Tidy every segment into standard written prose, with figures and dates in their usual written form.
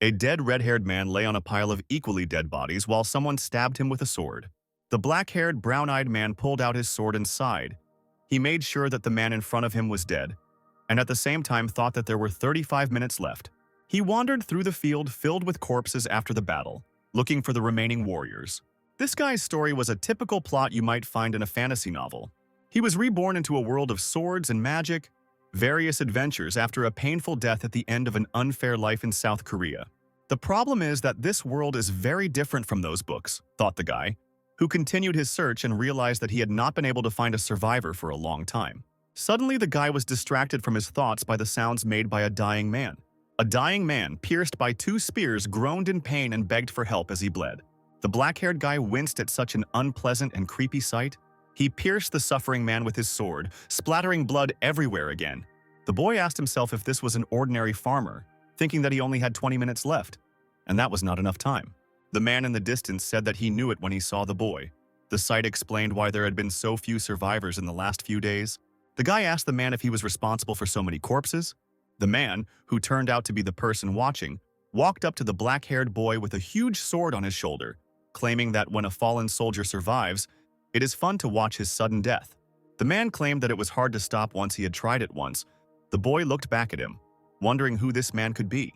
A dead red-haired man lay on a pile of equally dead bodies while someone stabbed him with a sword. The black-haired, brown-eyed man pulled out his sword and sighed. He made sure that the man in front of him was dead, and at the same time thought that there were 35 minutes left. He wandered through the field filled with corpses after the battle, looking for the remaining warriors. This guy's story was a typical plot you might find in a fantasy novel. He was reborn into a world of swords and magic, various adventures after a painful death at the end of an unfair life in South Korea. The problem is that this world is very different from those books, thought the guy, who continued his search and realized that he had not been able to find a survivor for a long time. Suddenly, the guy was distracted from his thoughts by the sounds made by a dying man. A dying man, pierced by 2 spears, groaned in pain and begged for help as he bled. The black-haired guy winced at such an unpleasant and creepy sight. He pierced the suffering man with his sword, splattering blood everywhere again. The boy asked himself if this was an ordinary farmer, thinking that he only had 20 minutes left, and that was not enough time. The man in the distance said that he knew it when he saw the boy. The sight explained why there had been so few survivors in the last few days. The guy asked the man if he was responsible for so many corpses. The man, who turned out to be the person watching, walked up to the black-haired boy with a huge sword on his shoulder, claiming that when a fallen soldier survives, it is fun to watch his sudden death. The man claimed that it was hard to stop once he had tried it once. The boy looked back at him, wondering who this man could be.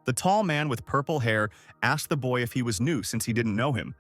The tall man with purple hair asked the boy if he was new since he didn't know him,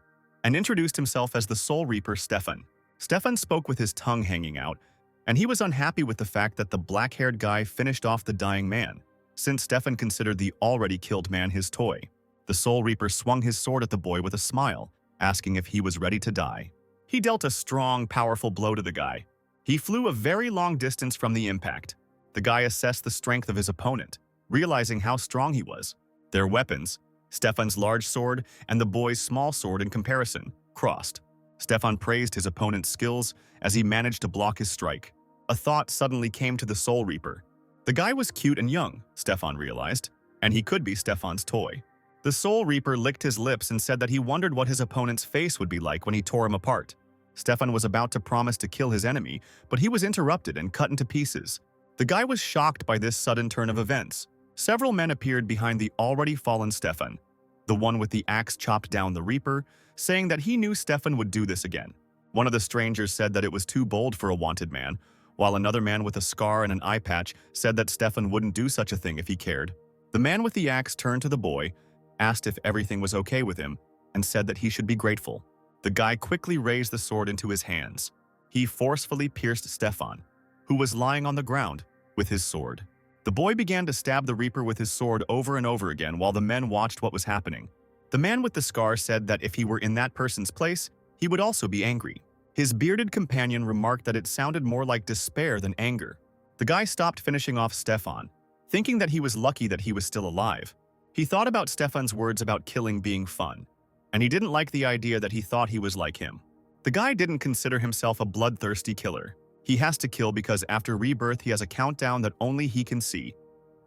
and introduced himself as the Soul Reaper Stefan. Stefan spoke with his tongue hanging out, and he was unhappy with the fact that the black-haired guy finished off the dying man, since Stefan considered the already killed man his toy. The Soul Reaper swung his sword at the boy with a smile, asking if he was ready to die. He dealt a strong, powerful blow to the guy. He flew a very long distance from the impact. The guy assessed the strength of his opponent, realizing how strong he was. Their weapons, Stefan's large sword and the boy's small sword in comparison, crossed. Stefan praised his opponent's skills as he managed to block his strike. A thought suddenly came to the Soul Reaper. The guy was cute and young, Stefan realized, and he could be Stefan's toy. The Soul Reaper licked his lips and said that he wondered what his opponent's face would be like when he tore him apart. Stefan was about to promise to kill his enemy, but he was interrupted and cut into pieces. The guy was shocked by this sudden turn of events. Several men appeared behind the already fallen Stefan. The one with the axe chopped down the Reaper, saying that he knew Stefan would do this again. One of the strangers said that it was too bold for a wanted man, while another man with a scar and an eye patch said that Stefan wouldn't do such a thing if he cared. The man with the axe turned to the boy, asked if everything was okay with him, and said that he should be grateful. The guy quickly raised the sword into his hands. He forcefully pierced Stefan, who was lying on the ground, with his sword. The boy began to stab the Reaper with his sword over and over again while the men watched what was happening. The man with the scar said that if he were in that person's place, he would also be angry. His bearded companion remarked that it sounded more like despair than anger. The guy stopped finishing off Stefan, thinking that he was lucky that he was still alive. He thought about Stefan's words about killing being fun, and he didn't like the idea that he thought he was like him. The guy didn't consider himself a bloodthirsty killer. He has to kill because after rebirth he has a countdown that only he can see,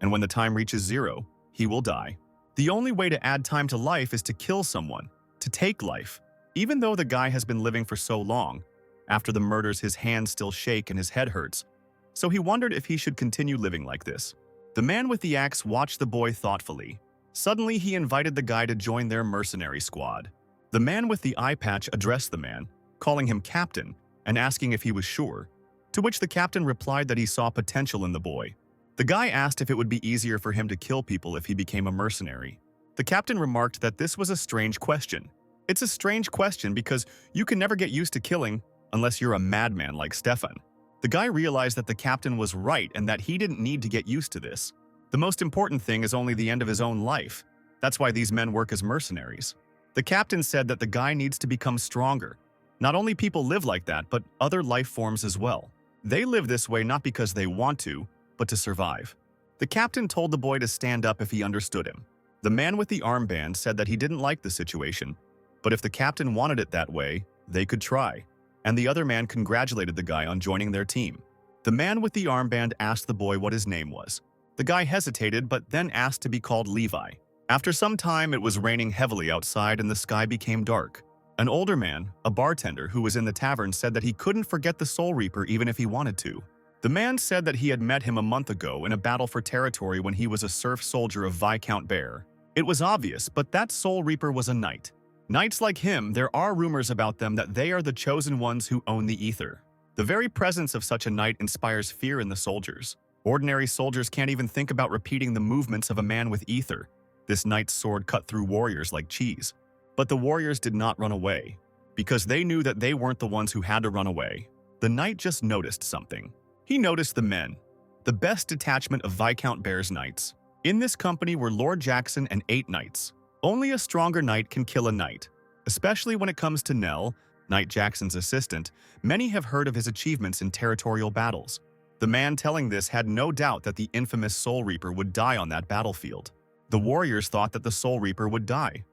and when the time reaches 0, he will die. The only way to add time to life is to kill someone, to take life. Even though the guy has been living for so long, after the murders his hands still shake and his head hurts, so he wondered if he should continue living like this. The man with the axe watched the boy thoughtfully. Suddenly he invited the guy to join their mercenary squad. The man with the eye patch addressed the man, calling him captain and asking if he was sure, to which the captain replied that he saw potential in the boy. The guy asked if it would be easier for him to kill people if he became a mercenary. The captain remarked that this was a strange question. It's a strange question because you can never get used to killing unless you're a madman like Stefan. The guy realized that the captain was right and that he didn't need to get used to this. The most important thing is only the end of his own life. That's why these men work as mercenaries. The captain said that the guy needs to become stronger. Not only people live like that, but other life forms as well. They live this way not because they want to, but to survive. The captain told the boy to stand up if he understood him. The man with the armband said that he didn't like the situation, but if the captain wanted it that way, they could try. And the other man congratulated the guy on joining their team. The man with the armband asked the boy what his name was. The guy hesitated but then asked to be called Levi. After some time, it was raining heavily outside and the sky became dark. An older man, a bartender who was in the tavern, said that he couldn't forget the Soul Reaper even if he wanted to. The man said that he had met him a month ago in a battle for territory when he was a serf soldier of Viscount Bear. It was obvious, but that Soul Reaper was a knight. Knights like him, there are rumors about them that they are the chosen ones who own the ether. The very presence of such a knight inspires fear in the soldiers. Ordinary soldiers can't even think about repeating the movements of a man with ether. This knight's sword cut through warriors like cheese. But the warriors did not run away, because they knew that they weren't the ones who had to run away. The knight just noticed something. He noticed the men, the best detachment of Viscount Bear's knights. In this company were Lord Jackson and 8 knights. Only a stronger knight can kill a knight, especially when it comes to Nell, Knight Jackson's assistant. Many have heard of his achievements in territorial battles. The man telling this had no doubt that the infamous Soul Reaper would die on that battlefield. The warriors thought that the Soul Reaper would die,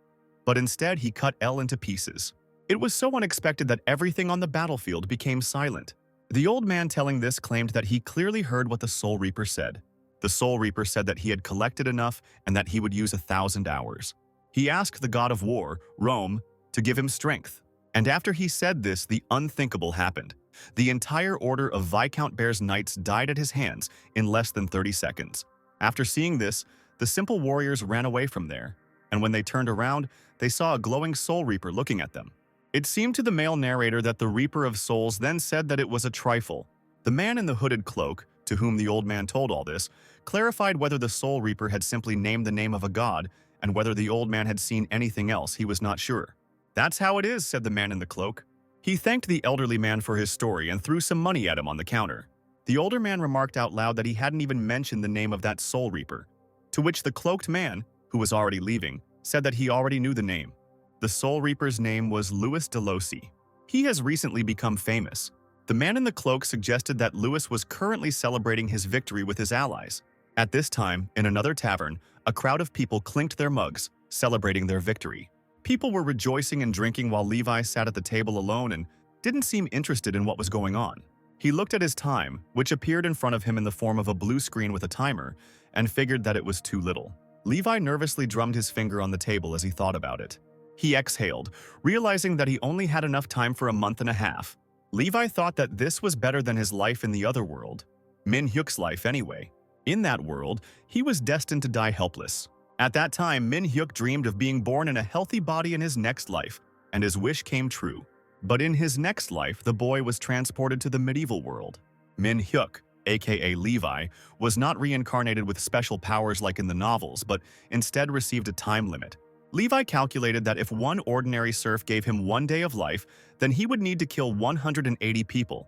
but instead he cut L into pieces. It was so unexpected that everything on the battlefield became silent. The old man telling this claimed that he clearly heard what the Soul Reaper said. The Soul Reaper said that he had collected enough and that he would use 1,000 hours. He asked the god of war, Rome, to give him strength. And after he said this, the unthinkable happened. The entire order of Viscount Bear's knights died at his hands in less than 30 seconds. After seeing this, the simple warriors ran away from there, and when they turned around, they saw a glowing Soul Reaper looking at them. It seemed to the male narrator that the Reaper of Souls then said that it was a trifle. The man in the hooded cloak, to whom the old man told all this, clarified whether the Soul Reaper had simply named the name of a god, and whether the old man had seen anything else, he was not sure. "That's how it is," said the man in the cloak. He thanked the elderly man for his story and threw some money at him on the counter. The older man remarked out loud that he hadn't even mentioned the name of that Soul Reaper, to which the cloaked man, who was already leaving, said that he already knew the name. The Soul Reaper's name was Louis Delosi. He has recently become famous. The man in the cloak suggested that Louis was currently celebrating his victory with his allies. At this time, in another tavern, a crowd of people clinked their mugs, celebrating their victory. People were rejoicing and drinking while Levi sat at the table alone and didn't seem interested in what was going on. He looked at his time, which appeared in front of him in the form of a blue screen with a timer, and figured that it was too little. Levi nervously drummed his finger on the table as he thought about it. He exhaled, realizing that he only had enough time for a month and a half. Levi thought that this was better than his life in the other world. Min Hyuk's life anyway. In that world, he was destined to die helpless. At that time, Min Hyuk dreamed of being born in a healthy body in his next life, and his wish came true. But in his next life, the boy was transported to the medieval world. Min Hyuk, aka Levi, was not reincarnated with special powers like in the novels, but instead received a time limit. Levi calculated that if one ordinary serf gave him 1 day of life, then he would need to kill 180 people.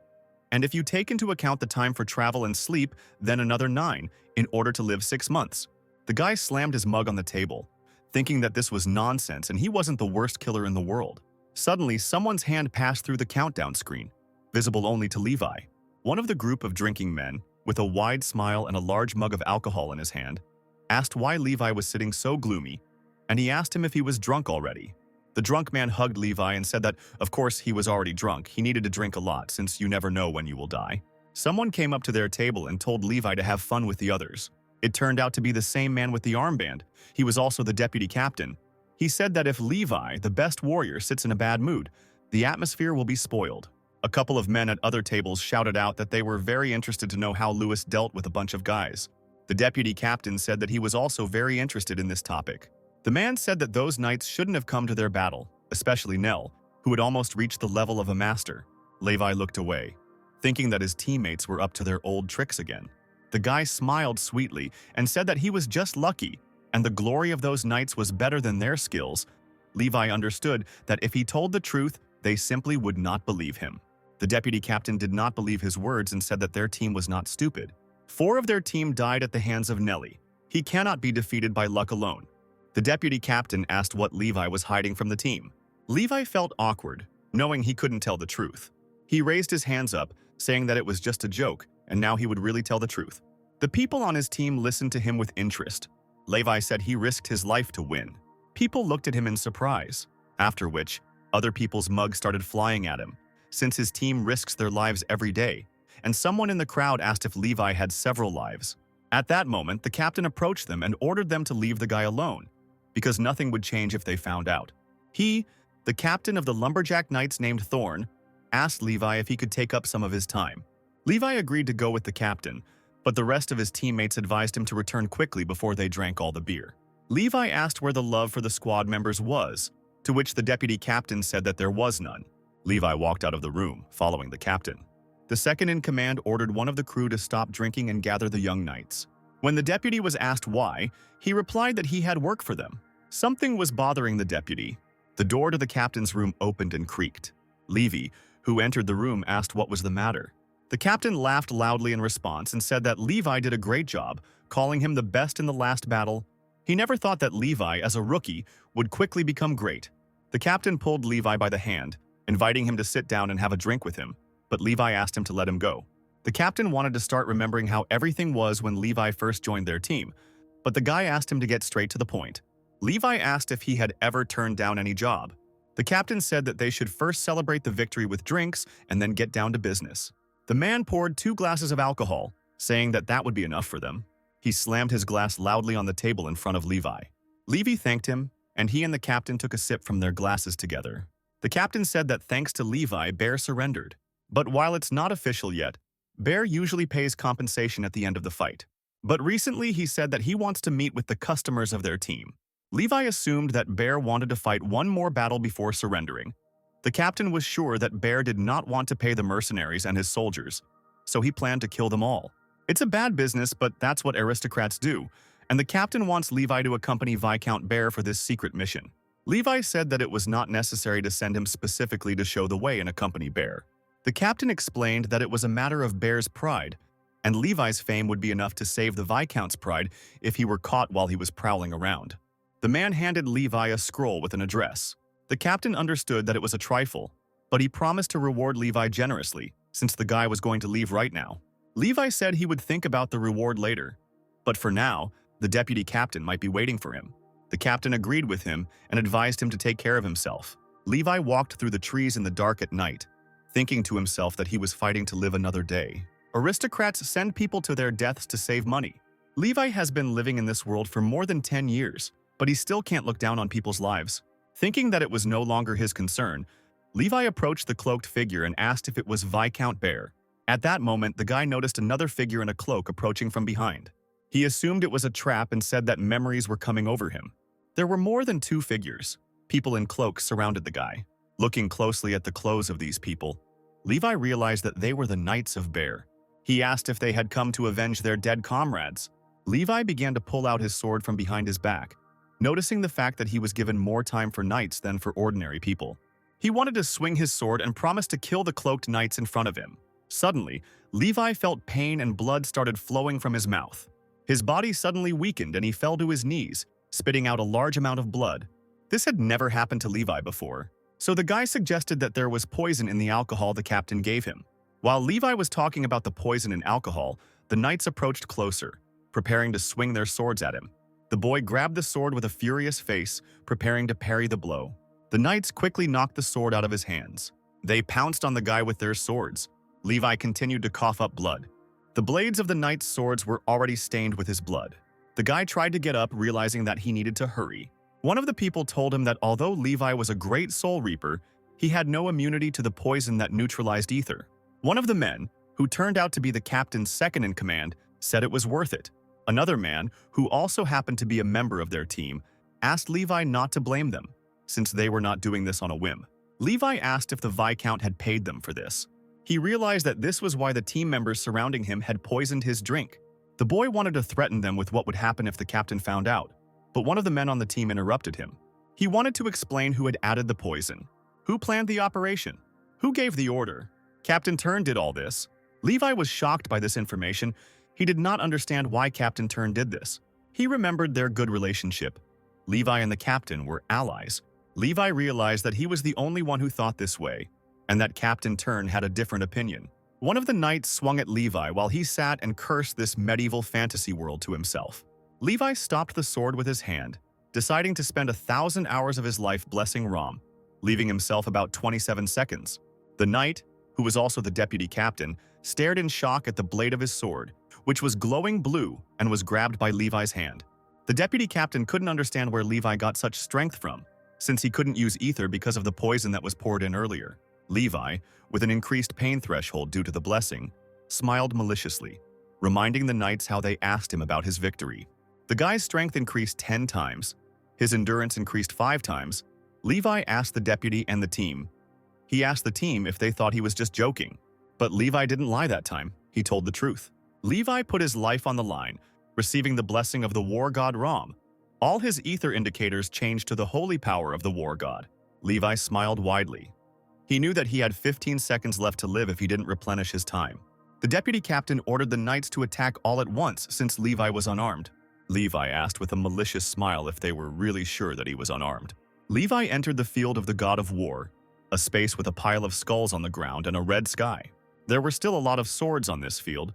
And if you take into account the time for travel and sleep, then another 9, in order to live 6 months. The guy slammed his mug on the table, thinking that this was nonsense and he wasn't the worst killer in the world. Suddenly, someone's hand passed through the countdown screen, visible only to Levi. One of the group of drinking men, with a wide smile and a large mug of alcohol in his hand, asked why Levi was sitting so gloomy, and he asked him if he was drunk already. The drunk man hugged Levi and said that, of course, he was already drunk. He needed to drink a lot, since you never know when you will die. Someone came up to their table and told Levi to have fun with the others. It turned out to be the same man with the armband. He was also the deputy captain. He said that if Levi, the best warrior, sits in a bad mood, the atmosphere will be spoiled. A couple of men at other tables shouted out that they were very interested to know how Louis dealt with a bunch of guys. The deputy captain said that he was also very interested in this topic. The man said that those knights shouldn't have come to their battle, especially Nell, who had almost reached the level of a master. Levi looked away, thinking that his teammates were up to their old tricks again. The guy smiled sweetly and said that he was just lucky, and the glory of those knights was better than their skills. Levi understood that if he told the truth, they simply would not believe him. The deputy captain did not believe his words and said that their team was not stupid. 4 of their team died at the hands of Nelly. He cannot be defeated by luck alone. The deputy captain asked what Levi was hiding from the team. Levi felt awkward, knowing he couldn't tell the truth. He raised his hands up, saying that it was just a joke, and now he would really tell the truth. The people on his team listened to him with interest. Levi said he risked his life to win. People looked at him in surprise, after which, other people's mugs started flying at him, since his team risks their lives every day, and someone in the crowd asked if Levi had several lives. At that moment, the captain approached them and ordered them to leave the guy alone, because nothing would change if they found out. He, the captain of the lumberjack knights named Thorn, asked Levi if he could take up some of his time. Levi agreed to go with the captain, but the rest of his teammates advised him to return quickly before they drank all the beer. Levi asked where the love for the squad members was, to which the deputy captain said that there was none. Levi walked out of the room, following the captain. The second-in-command ordered one of the crew to stop drinking and gather the young knights. When the deputy was asked why, he replied that he had work for them. Something was bothering the deputy. The door to the captain's room opened and creaked. Levi, who entered the room, asked what was the matter. The captain laughed loudly in response and said that Levi did a great job, calling him the best in the last battle. He never thought that Levi, as a rookie, would quickly become great. The captain pulled Levi by the hand, inviting him to sit down and have a drink with him, but Levi asked him to let him go. The captain wanted to start remembering how everything was when Levi first joined their team, but the guy asked him to get straight to the point. Levi asked if he had ever turned down any job. The captain said that they should first celebrate the victory with drinks and then get down to business. The man poured 2 glasses of alcohol, saying that that would be enough for them. He slammed his glass loudly on the table in front of Levi. Levi thanked him, and he and the captain took a sip from their glasses together. The captain said that thanks to Levi, Bear surrendered. But while it's not official yet, Bear usually pays compensation at the end of the fight. But recently he said that he wants to meet with the customers of their team. Levi assumed that Bear wanted to fight one more battle before surrendering. The captain was sure that Bear did not want to pay the mercenaries and his soldiers, so he planned to kill them all. It's a bad business, but that's what aristocrats do, and the captain wants Levi to accompany Viscount Bear for this secret mission. Levi said that it was not necessary to send him specifically to show the way and accompany Bear. The captain explained that it was a matter of Bear's pride, and Levi's fame would be enough to save the Viscount's pride if he were caught while he was prowling around. The man handed Levi a scroll with an address. The captain understood that it was a trifle, but he promised to reward Levi generously, since the guy was going to leave right now. Levi said he would think about the reward later, but for now, the deputy captain might be waiting for him. The captain agreed with him and advised him to take care of himself. Levi walked through the trees in the dark at night, thinking to himself that he was fighting to live another day. Aristocrats send people to their deaths to save money. Levi has been living in this world for more than 10 years, but he still can't look down on people's lives. Thinking that it was no longer his concern, Levi approached the cloaked figure and asked if it was Viscount Bear. At that moment, the guy noticed another figure in a cloak approaching from behind. He assumed it was a trap and said that memories were coming over him. There were more than 2 figures. People in cloaks surrounded the guy. Looking closely at the clothes of these people, Levi realized that they were the Knights of Bear. He asked if they had come to avenge their dead comrades. Levi began to pull out his sword from behind his back, noticing the fact that he was given more time for knights than for ordinary people. He wanted to swing his sword and promised to kill the cloaked knights in front of him. Suddenly, Levi felt pain and blood started flowing from his mouth. His body suddenly weakened and he fell to his knees, spitting out a large amount of blood. This had never happened to Levi before, so the guy suggested that there was poison in the alcohol the captain gave him. While Levi was talking about the poison in alcohol, the knights approached closer, preparing to swing their swords at him. The boy grabbed the sword with a furious face, preparing to parry the blow. The knights quickly knocked the sword out of his hands. They pounced on the guy with their swords. Levi continued to cough up blood. The blades of the knights' swords were already stained with his blood. The guy tried to get up, realizing that he needed to hurry. One of the people told him that although Levi was a great soul reaper, he had no immunity to the poison that neutralized ether. One of the men, who turned out to be the captain's second-in-command, said it was worth it. Another man, who also happened to be a member of their team, asked Levi not to blame them, since they were not doing this on a whim. Levi asked if the Viscount had paid them for this. He realized that this was why the team members surrounding him had poisoned his drink. The boy wanted to threaten them with what would happen if the captain found out, but one of the men on the team interrupted him. He wanted to explain who had added the poison, who planned the operation, who gave the order. Captain Turn did all this. Levi was shocked by this information. He did not understand why Captain Turn did this. He remembered their good relationship. Levi and the captain were allies. Levi realized that he was the only one who thought this way, and that Captain Turn had a different opinion. One of the knights swung at Levi while he sat and cursed this medieval fantasy world to himself. Levi stopped the sword with his hand, deciding to spend 1,000 hours of his life blessing Ram, leaving himself about 27 seconds. The knight, who was also the deputy captain, stared in shock at the blade of his sword, which was glowing blue and was grabbed by Levi's hand. The deputy captain couldn't understand where Levi got such strength from, since he couldn't use ether because of the poison that was poured in earlier. Levi, with an increased pain threshold due to the blessing, smiled maliciously, reminding the knights how they asked him about his victory. The guy's strength increased 10 times. His endurance increased 5 times. Levi asked the deputy and the team. He asked the team if they thought he was just joking. But Levi didn't lie that time. He told the truth. Levi put his life on the line, receiving the blessing of the war god Ram. All his ether indicators changed to the holy power of the war god. Levi smiled widely. He knew that he had 15 seconds left to live if he didn't replenish his time. The deputy captain ordered the knights to attack all at once since Levi was unarmed. Levi asked with a malicious smile if they were really sure that he was unarmed. Levi entered the field of the god of war, a space with a pile of skulls on the ground and a red sky. There were still a lot of swords on this field.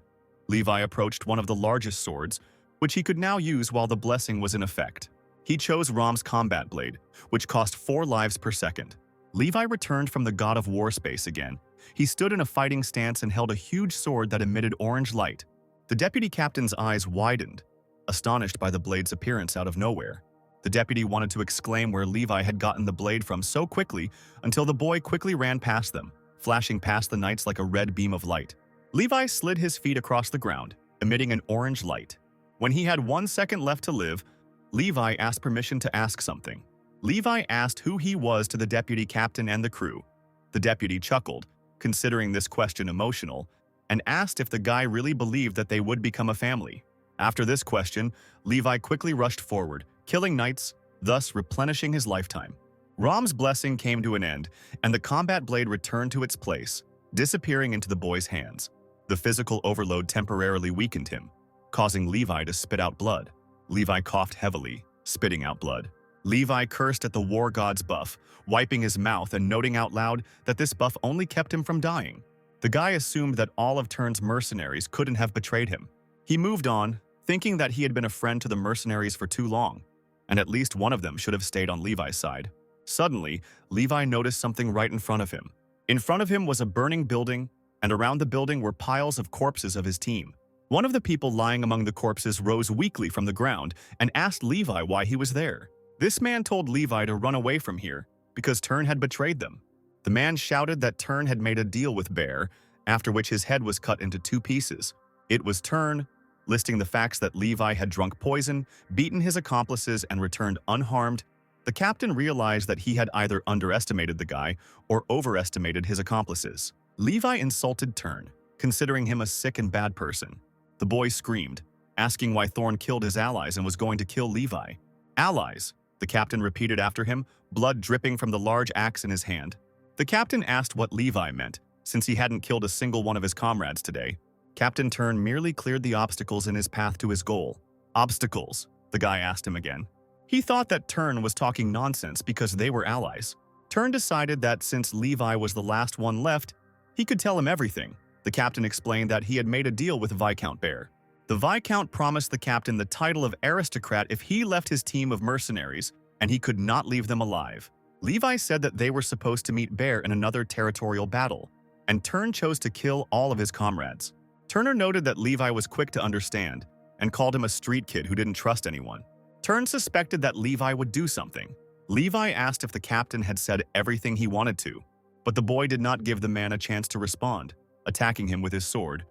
Levi approached one of the largest swords, which he could now use while the blessing was in effect. He chose Ram's combat blade, which cost 4 lives per second. Levi returned from the god of war space again. He stood in a fighting stance and held a huge sword that emitted orange light. The deputy captain's eyes widened, astonished by the blade's appearance out of nowhere. The deputy wanted to exclaim where Levi had gotten the blade from so quickly until the boy quickly ran past them, flashing past the knights like a red beam of light. Levi slid his feet across the ground, emitting an orange light. When he had 1 second left to live, Levi asked permission to ask something. Levi asked who he was to the deputy captain and the crew. The deputy chuckled, considering this question emotional, and asked if the guy really believed that they would become a family. After this question, Levi quickly rushed forward, killing knights, thus replenishing his lifetime. Ram's blessing came to an end, and the combat blade returned to its place, disappearing into the boy's hands. The physical overload temporarily weakened him, causing Levi to spit out blood. Levi coughed heavily, spitting out blood. Levi cursed at the war god's buff, wiping his mouth and noting out loud that this buff only kept him from dying. The guy assumed that all of Turn's mercenaries couldn't have betrayed him. He moved on, thinking that he had been a friend to the mercenaries for too long, and at least one of them should have stayed on Levi's side. Suddenly, Levi noticed something right in front of him. In front of him was a burning building, and around the building were piles of corpses of his team. One of the people lying among the corpses rose weakly from the ground and asked Levi why he was there. This man told Levi to run away from here because Turn had betrayed them. The man shouted that Turn had made a deal with Bear, after which his head was cut into 2 pieces. It was Turn, listing the facts that Levi had drunk poison, beaten his accomplices, and returned unharmed. The captain realized that he had either underestimated the guy or overestimated his accomplices. Levi insulted Turn, considering him a sick and bad person. The boy screamed, asking why Thorn killed his allies and was going to kill Levi. Allies, the captain repeated after him, blood dripping from the large axe in his hand. The captain asked what Levi meant, since he hadn't killed a single one of his comrades today. Captain Turn merely cleared the obstacles in his path to his goal. Obstacles, the guy asked him again. He thought that Turn was talking nonsense because they were allies. Turn decided that since Levi was the last one left, he could tell him everything. The captain explained that he had made a deal with Viscount Bear. The Viscount promised the captain the title of aristocrat if he left his team of mercenaries, and he could not leave them alive. Levi said that they were supposed to meet Bear in another territorial battle, and Turn chose to kill all of his comrades. Turner noted that Levi was quick to understand, and called him a street kid who didn't trust anyone. Turn suspected that Levi would do something. Levi asked if the captain had said everything he wanted to, but the boy did not give the man a chance to respond, attacking him with his sword.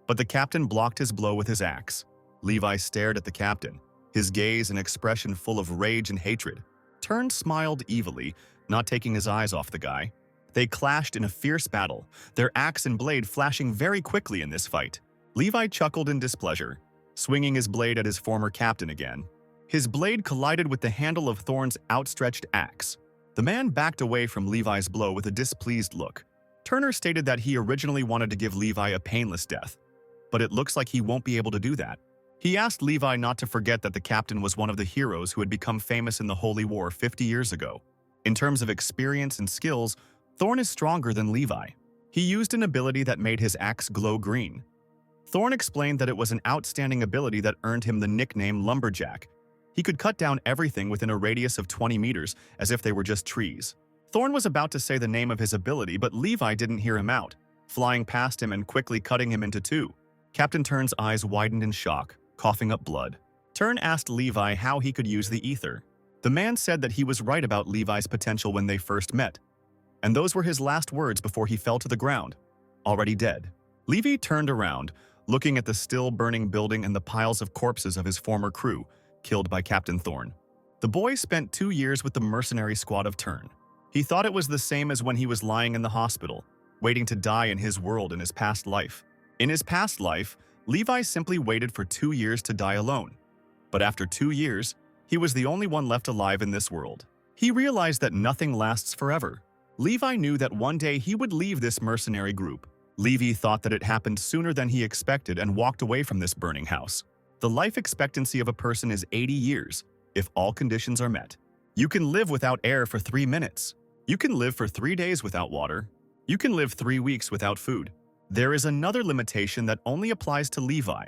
But the captain blocked his blow with his axe. Levi stared at the captain, his gaze an expression full of rage and hatred. Turn smiled evilly, not taking his eyes off the guy. They clashed in a fierce battle, their axe and blade flashing very quickly in this fight. Levi chuckled in displeasure, swinging his blade at his former captain again. His blade collided with the handle of Thorn's outstretched axe. The man backed away from Levi's blow with a displeased look. Turner stated that he originally wanted to give Levi a painless death, but it looks like he won't be able to do that. He asked Levi not to forget that the captain was one of the heroes who had become famous in the Holy War 50 years ago. In terms of experience and skills, Thorn is stronger than Levi. He used an ability that made his axe glow green. Thorn explained that it was an outstanding ability that earned him the nickname Lumberjack. He could cut down everything within a radius of 20 meters as if they were just trees. Thorn was about to say the name of his ability, but Levi didn't hear him out, flying past him and quickly cutting him into 2. Captain Turn's eyes widened in shock, coughing up blood. Turn asked Levi how he could use the ether. The man said that he was right about Levi's potential when they first met, and those were his last words before he fell to the ground, already dead. Levi turned around, looking at the still burning building and the piles of corpses of his former crew, killed by Captain Thorn. The boy spent 2 years with the mercenary squad of Turn. He thought it was the same as when he was lying in the hospital, waiting to die in his world in his past life. In his past life, Levi simply waited for 2 years to die alone. But after 2 years, he was the only one left alive in this world. He realized that nothing lasts forever. Levi knew that one day he would leave this mercenary group. Levi thought that it happened sooner than he expected and walked away from this burning house. The life expectancy of a person is 80 years, if all conditions are met. You can live without air for 3 minutes. You can live for 3 days without water. You can live 3 weeks without food. There is another limitation that only applies to Levi: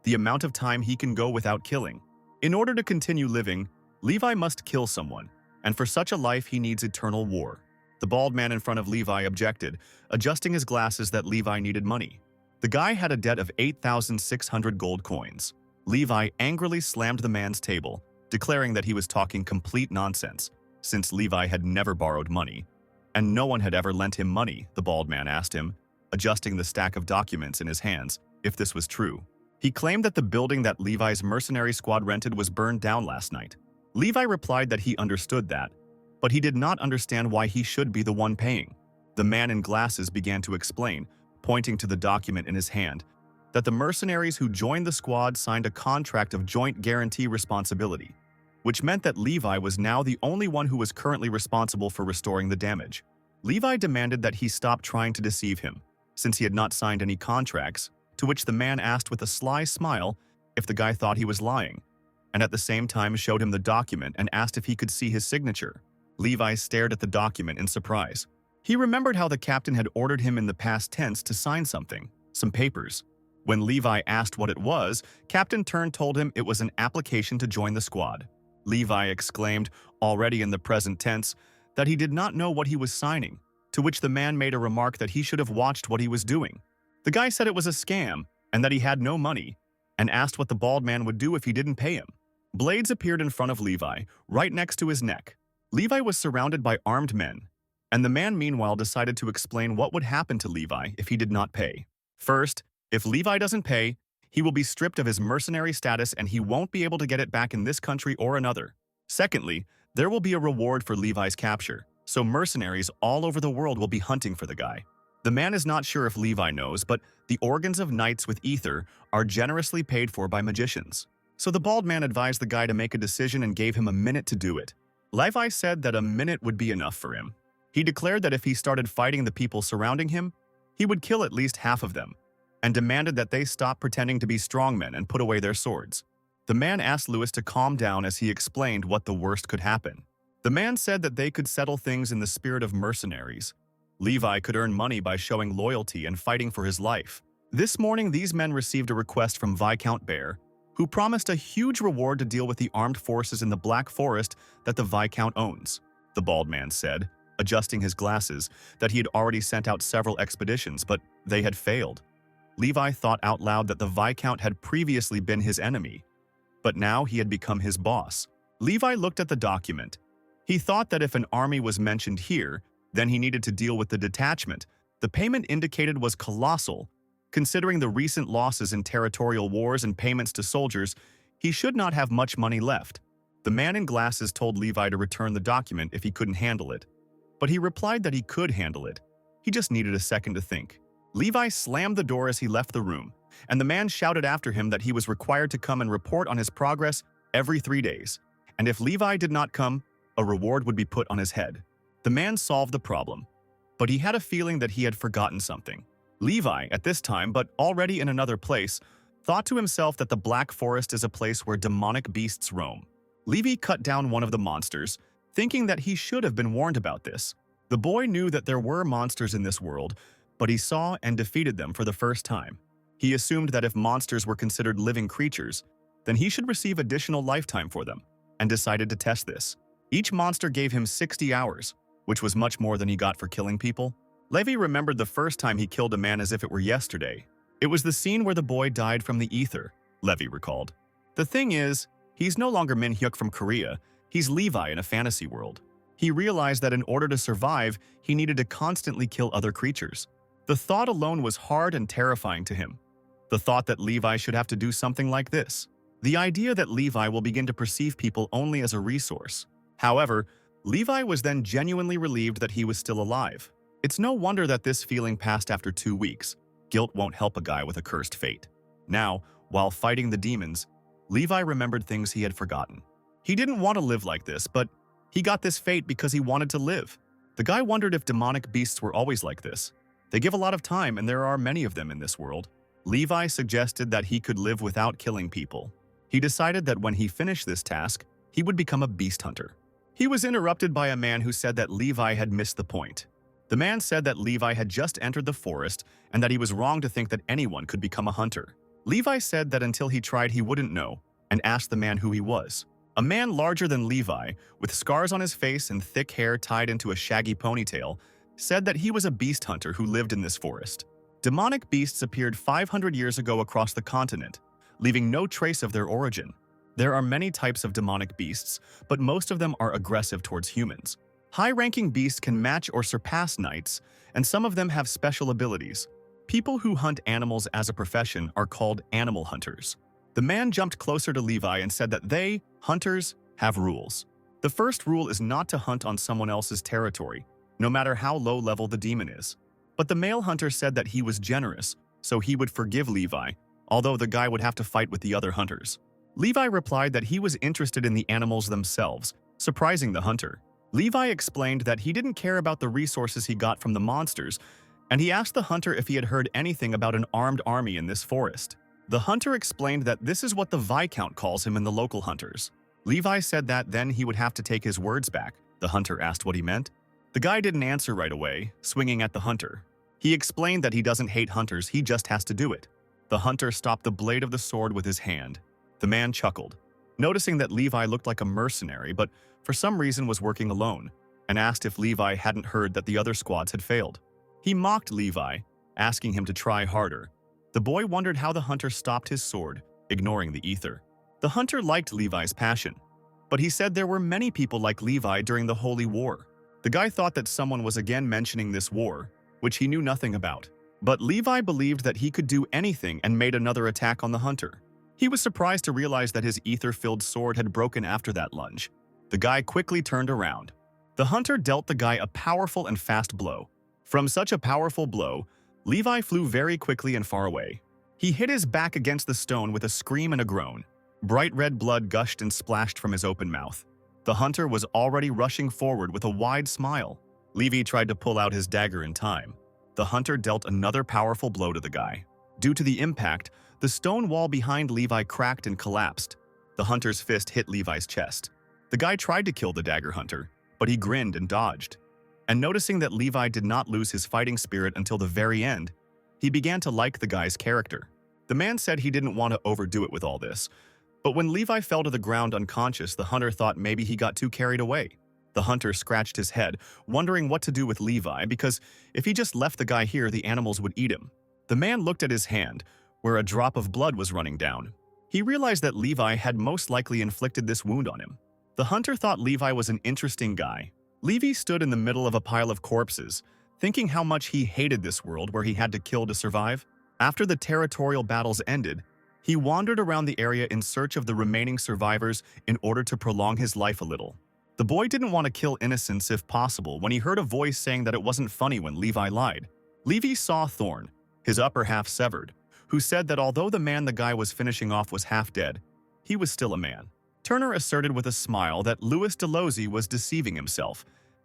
the amount of time he can go without killing. In order to continue living, Levi must kill someone, and for such a life he needs eternal war. The bald man in front of Levi objected, adjusting his glasses that Levi needed money. The guy had a debt of 8,600 gold coins. Levi angrily slammed the man's table, declaring that he was talking complete nonsense, since Levi had never borrowed money. And no one had ever lent him money, the bald man asked him, adjusting the stack of documents in his hands, if this was true. He claimed that the building that Levi's mercenary squad rented was burned down last night. Levi replied that he understood that, but he did not understand why he should be the one paying. The man in glasses began to explain, pointing to the document in his hand, that the mercenaries who joined the squad signed a contract of joint guarantee responsibility, which meant that Levi was now the only one who was currently responsible for restoring the damage. Levi demanded that he stop trying to deceive him, since he had not signed any contracts, to which the man asked with a sly smile if the guy thought he was lying, and at the same time showed him the document and asked if he could see his signature. Levi stared at the document in surprise. He remembered how the captain had ordered him in the past tense to sign something, some papers. When Levi asked what it was, Captain Turn told him it was an application to join the squad. Levi exclaimed, already in the present tense, that he did not know what he was signing, to which the man made a remark that he should have watched what he was doing. The guy said it was a scam and that he had no money, and asked what the bald man would do if he didn't pay him. Blades appeared in front of Levi, right next to his neck. Levi was surrounded by armed men, and the man meanwhile decided to explain what would happen to Levi if he did not pay. First, if Levi doesn't pay, he will be stripped of his mercenary status and he won't be able to get it back in this country or another. Secondly, there will be a reward for Levi's capture, so mercenaries all over the world will be hunting for the guy. The man is not sure if Levi knows, but the organs of knights with ether are generously paid for by magicians. So the bald man advised the guy to make a decision and gave him a minute to do it. Levi said that a minute would be enough for him. He declared that if he started fighting the people surrounding him, he would kill at least half of them, and demanded that they stop pretending to be strongmen and put away their swords. The man asked Lewis to calm down as he explained what the worst could happen. The man said that they could settle things in the spirit of mercenaries. Levi could earn money by showing loyalty and fighting for his life. This morning, these men received a request from Viscount Bear, who promised a huge reward to deal with the armed forces in the Black Forest that the Viscount owns. The bald man said, adjusting his glasses, that he had already sent out several expeditions, but they had failed. Levi thought out loud that the Viscount had previously been his enemy, but now he had become his boss. Levi looked at the document. He thought that if an army was mentioned here, then he needed to deal with the detachment. The payment indicated was colossal. Considering the recent losses in territorial wars and payments to soldiers, he should not have much money left. The man in glasses told Levi to return the document if he couldn't handle it, but he replied that he could handle it. He just needed a second to think. Levi slammed the door as he left the room, and the man shouted after him that he was required to come and report on his progress every 3 days, and if Levi did not come, a reward would be put on his head. The man solved the problem, but he had a feeling that he had forgotten something. Levi, at this time, but already in another place, thought to himself that the Black Forest is a place where demonic beasts roam. Levi cut down one of the monsters, thinking that he should have been warned about this. The boy knew that there were monsters in this world, but he saw and defeated them for the first time. He assumed that if monsters were considered living creatures, then he should receive additional lifetime for them, and decided to test this. Each monster gave him 60 hours, which was much more than he got for killing people. Levi remembered the first time he killed a man as if it were yesterday. It was the scene where the boy died from the ether, Levi recalled. The thing is, he's no longer Min Hyuk from Korea, he's Levi in a fantasy world. He realized that in order to survive, he needed to constantly kill other creatures. The thought alone was hard and terrifying to him. The thought that Levi should have to do something like this. the idea that Levi will begin to perceive people only as a resource. However, Levi was then genuinely relieved that he was still alive. It's no wonder that this feeling passed after 2 weeks. Guilt won't help a guy with a cursed fate. Now, while fighting the demons, Levi remembered things he had forgotten. He didn't want to live like this, but he got this fate because he wanted to live. The guy wondered if demonic beasts were always like this. They give a lot of time, and there are many of them in this world. Levi suggested that he could live without killing people. He decided that when he finished this task, he would become a beast hunter. He was interrupted by a man who said that Levi had missed the point. The man said that Levi had just entered the forest and that he was wrong to think that anyone could become a hunter. Levi said that until he tried he wouldn't know, and asked the man who he was. A man larger than Levi, with scars on his face and thick hair tied into a shaggy ponytail, said that he was a beast hunter who lived in this forest. Demonic beasts appeared 500 years ago across the continent, leaving no trace of their origin. There are many types of demonic beasts, but most of them are aggressive towards humans. High-ranking beasts can match or surpass knights, and some of them have special abilities. People who hunt animals as a profession are called animal hunters. The man jumped closer to Levi and said that they, hunters, have rules. The first rule is not to hunt on someone else's territory, no matter how low-level the demon is. But the male hunter said that he was generous, so he would forgive Levi, although the guy would have to fight with the other hunters. Levi replied that he was interested in the animals themselves, surprising the hunter. Levi explained that he didn't care about the resources he got from the monsters, and he asked the hunter if he had heard anything about an armed army in this forest. The hunter explained that this is what the Viscount calls him in the local hunters. Levi said that then he would have to take his words back. The hunter asked what he meant. The guy didn't answer right away, swinging at the hunter. He explained that he doesn't hate hunters, he just has to do it. The hunter stopped the blade of the sword with his hand. The man chuckled, noticing that Levi looked like a mercenary but for some reason was working alone, and asked if Levi hadn't heard that the other squads had failed. He mocked Levi, asking him to try harder. The boy wondered how the hunter stopped his sword, ignoring the ether. The hunter liked Levi's passion, but he said there were many people like Levi during the Holy War. The guy thought that someone was again mentioning this war, which he knew nothing about. But Levi believed that he could do anything and made another attack on the hunter. He was surprised to realize that his ether-filled sword had broken after that lunge. The guy quickly turned around. The hunter dealt the guy a powerful and fast blow. From such a powerful blow, Levi flew very quickly and far away. He hit his back against the stone with a scream and a groan. Bright red blood gushed and splashed from his open mouth. The hunter was already rushing forward with a wide smile. Levi tried to pull out his dagger in time. The hunter dealt another powerful blow to the guy. Due to the impact, the stone wall behind Levi cracked and collapsed. The hunter's fist hit Levi's chest. The guy tried to kill the dagger hunter, but he grinned and dodged. And noticing that Levi did not lose his fighting spirit until the very end, he began to like the guy's character. The man said he didn't want to overdo it with all this, but when Levi fell to the ground unconscious, the hunter thought maybe he got too carried away. The hunter scratched his head, wondering what to do with Levi, because if he just left the guy here, the animals would eat him. The man looked at his hand, where a drop of blood was running down. He realized that Levi had most likely inflicted this wound on him. The hunter thought Levi was an interesting guy. Levi stood in the middle of a pile of corpses, thinking how much he hated this world where he had to kill to survive. After the territorial battles ended, he wandered around the area in search of the remaining survivors in order to prolong his life a little. The boy didn't want to kill innocents if possible when he heard a voice saying that it wasn't funny when Levi lied. Levi saw Thorn, his upper half severed, who said that although the man the guy was finishing off was half dead, he was still a man. Turner asserted with a smile that Louis Delosey was deceiving himself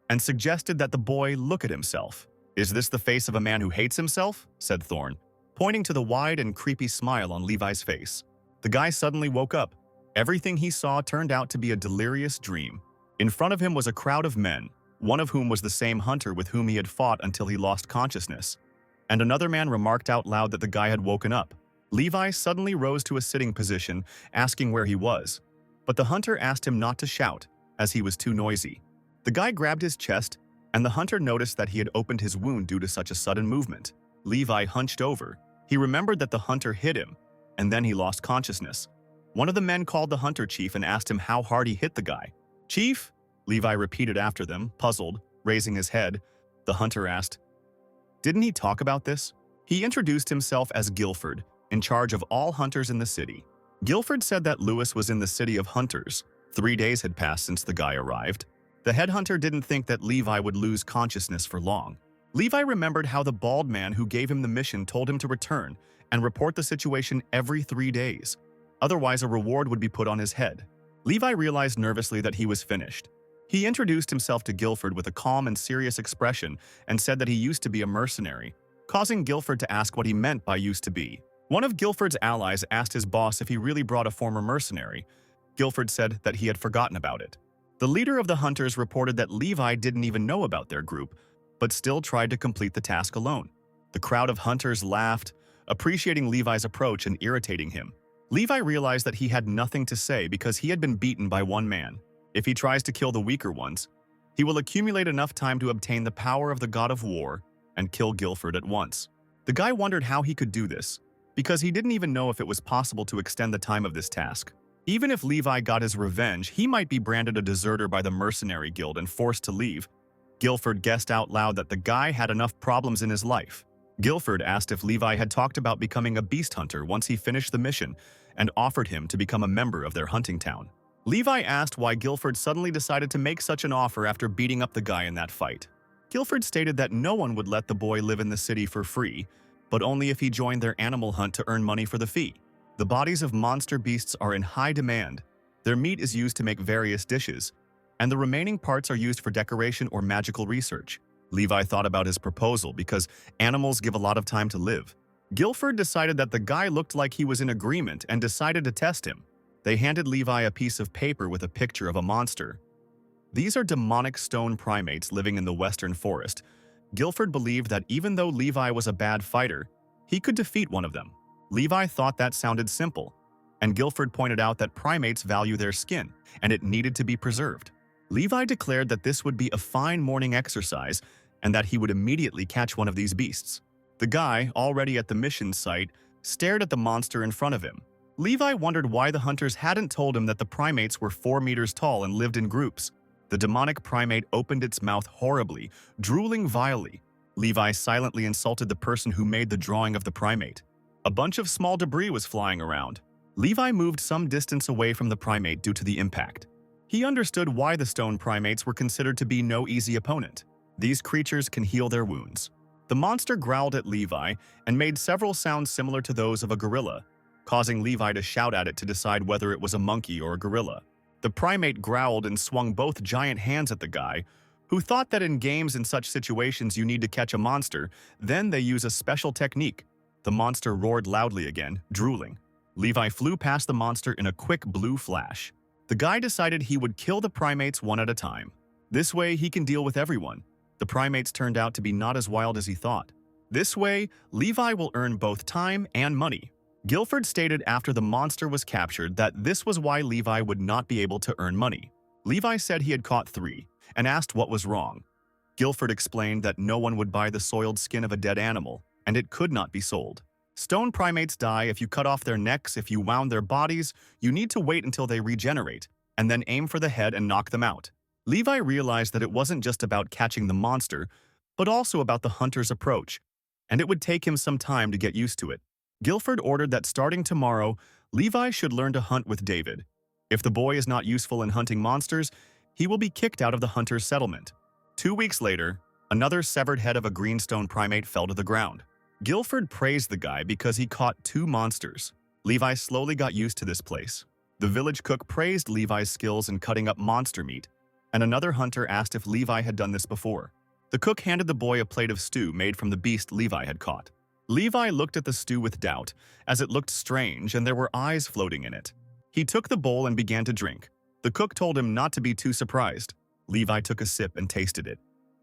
and suggested that the boy look at himself. "Is this the face of a man who hates himself?" said Thorn, pointing to the wide and creepy smile on Levi's face. The guy suddenly woke up. Everything he saw turned out to be a delirious dream. In front of him was a crowd of men, one of whom was the same hunter with whom he had fought until he lost consciousness. And another man remarked out loud that the guy had woken up. Levi suddenly rose to a sitting position, asking where he was. But the hunter asked him not to shout, as he was too noisy. The guy grabbed his chest, and the hunter noticed that he had opened his wound due to such a sudden movement. Levi hunched over. He remembered that the hunter hit him, and then he lost consciousness. One of the men called the hunter chief and asked him how hard he hit the guy. "Chief?" Levi repeated after them, puzzled, raising his head. The hunter asked, "Didn't he talk about this?" He introduced himself as Guilford, in charge of all hunters in the city. Guilford said that Lewis was in the city of hunters. 3 days had passed since the guy arrived. The headhunter didn't think that Levi would lose consciousness for long. Levi remembered how the bald man who gave him the mission told him to return and report the situation every 3 days. Otherwise, a reward would be put on his head. Levi realized nervously that he was finished. He introduced himself to Guilford with a calm and serious expression and said that he used to be a mercenary, causing Guilford to ask what he meant by used to be. One of Guilford's allies asked his boss if he really brought a former mercenary. Guilford said that he had forgotten about it. The leader of the hunters reported that Levi didn't even know about their group, but still tried to complete the task alone. The crowd of hunters laughed, appreciating Levi's approach and irritating him. Levi realized that he had nothing to say because he had been beaten by one man. If he tries to kill the weaker ones, he will accumulate enough time to obtain the power of the god of war and kill Guilford at once. The guy wondered how he could do this, because he didn't even know if it was possible to extend the time of this task. Even if Levi got his revenge, he might be branded a deserter by the mercenary guild and forced to leave. Guilford guessed out loud that the guy had enough problems in his life. Guilford asked if Levi had talked about becoming a beast hunter once he finished the mission and offered him to become a member of their hunting town. Levi asked why Guilford suddenly decided to make such an offer after beating up the guy in that fight. Guilford stated that no one would let the boy live in the city for free, but only if he joined their animal hunt to earn money for the fee. The bodies of monster beasts are in high demand. Their meat is used to make various dishes, and the remaining parts are used for decoration or magical research. Levi thought about his proposal because animals give a lot of time to live. Guilford decided that the guy looked like he was in agreement and decided to test him. They handed Levi a piece of paper with a picture of a monster. These are demonic stone primates living in the western forest. Guilford believed that even though Levi was a bad fighter, he could defeat one of them. Levi thought that sounded simple, and Guilford pointed out that primates value their skin, and it needed to be preserved. Levi declared that this would be a fine morning exercise and that he would immediately catch one of these beasts. The guy, already at the mission site, stared at the monster in front of him. Levi wondered why the hunters hadn't told him that the primates were 4 meters tall and lived in groups. The demonic primate opened its mouth horribly, drooling vilely. Levi silently insulted the person who made the drawing of the primate. A bunch of small debris was flying around. Levi moved some distance away from the primate due to the impact. He understood why the stone primates were considered to be no easy opponent. These creatures can heal their wounds. The monster growled at Levi and made several sounds similar to those of a gorilla, causing Levi to shout at it to decide whether it was a monkey or a gorilla. The primate growled and swung both giant hands at the guy, who thought that in games in such situations you need to catch a monster, then they use a special technique. The monster roared loudly again, drooling. Levi flew past the monster in a quick blue flash. The guy decided he would kill the primates one at a time. This way, he can deal with everyone. The primates turned out to be not as wild as he thought. This way, Levi will earn both time and money. Guilford stated after the monster was captured that this was why Levi would not be able to earn money. Levi said he had caught 3 and asked what was wrong. Guilford explained that no one would buy the soiled skin of a dead animal, and it could not be sold. Stone primates die if you cut off their necks. If you wound their bodies, you need to wait until they regenerate, and then aim for the head and knock them out. Levi realized that it wasn't just about catching the monster, but also about the hunter's approach, and it would take him some time to get used to it. Guilford ordered that starting tomorrow, Levi should learn to hunt with David. If the boy is not useful in hunting monsters, he will be kicked out of the hunter's settlement. 2 weeks later, another severed head of a greenstone primate fell to the ground. Guilford praised the guy because he caught 2 monsters. Levi slowly got used to this place. The village cook praised Levi's skills in cutting up monster meat, and another hunter asked if Levi had done this before. The cook handed the boy a plate of stew made from the beast Levi had caught. Levi looked at the stew with doubt, as it looked strange and there were eyes floating in it. He took the bowl and began to drink. The cook told him not to be too surprised. Levi took a sip and tasted it.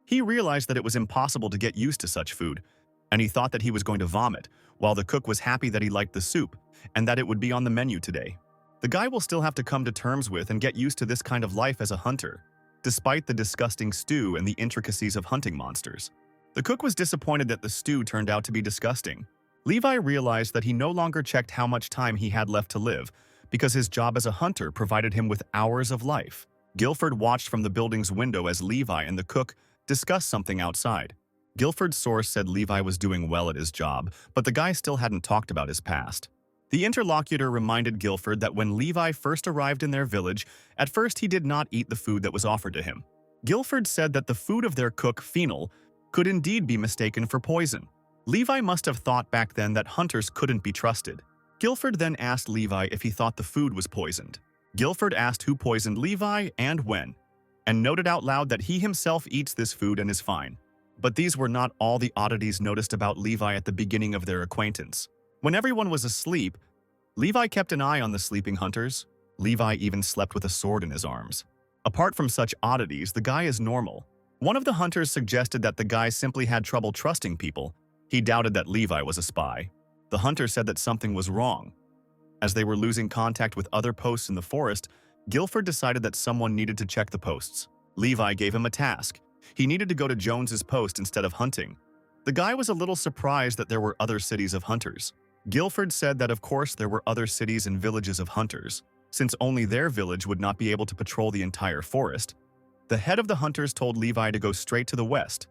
He realized that it was impossible to get used to such food, and he thought that he was going to vomit, while the cook was happy that he liked the soup and that it would be on the menu today. The guy will still have to come to terms with and get used to this kind of life as a hunter, despite the disgusting stew and the intricacies of hunting monsters. The cook was disappointed that the stew turned out to be disgusting. Levi realized that he no longer checked how much time he had left to live, because his job as a hunter provided him with hours of life. Guilford watched from the building's window as Levi and the cook discussed something outside. Guilford's source said Levi was doing well at his job, but the guy still hadn't talked about his past. The interlocutor reminded Guilford that when Levi first arrived in their village, at first he did not eat the food that was offered to him. Guilford said that the food of their cook, Phenol, could indeed be mistaken for poison. Levi must have thought back then that hunters couldn't be trusted. Guilford then asked Levi if he thought the food was poisoned. Guilford asked who poisoned Levi and when, and noted out loud that he himself eats this food and is fine. But these were not all the oddities noticed about Levi at the beginning of their acquaintance. When everyone was asleep, Levi kept an eye on the sleeping hunters. Levi even slept with a sword in his arms. Apart from such oddities, the guy is normal. One of the hunters suggested that the guy simply had trouble trusting people. He doubted that Levi was a spy. The hunter said that something was wrong. As they were losing contact with other posts in the forest, Guilford decided that someone needed to check the posts. Levi gave him a task. He needed to go to Jones's post instead of hunting. The guy was a little surprised that there were other cities of hunters. Guilford said that of course there were other cities and villages of hunters, since only their village would not be able to patrol the entire forest. The head of the hunters told Levi to go straight to the west.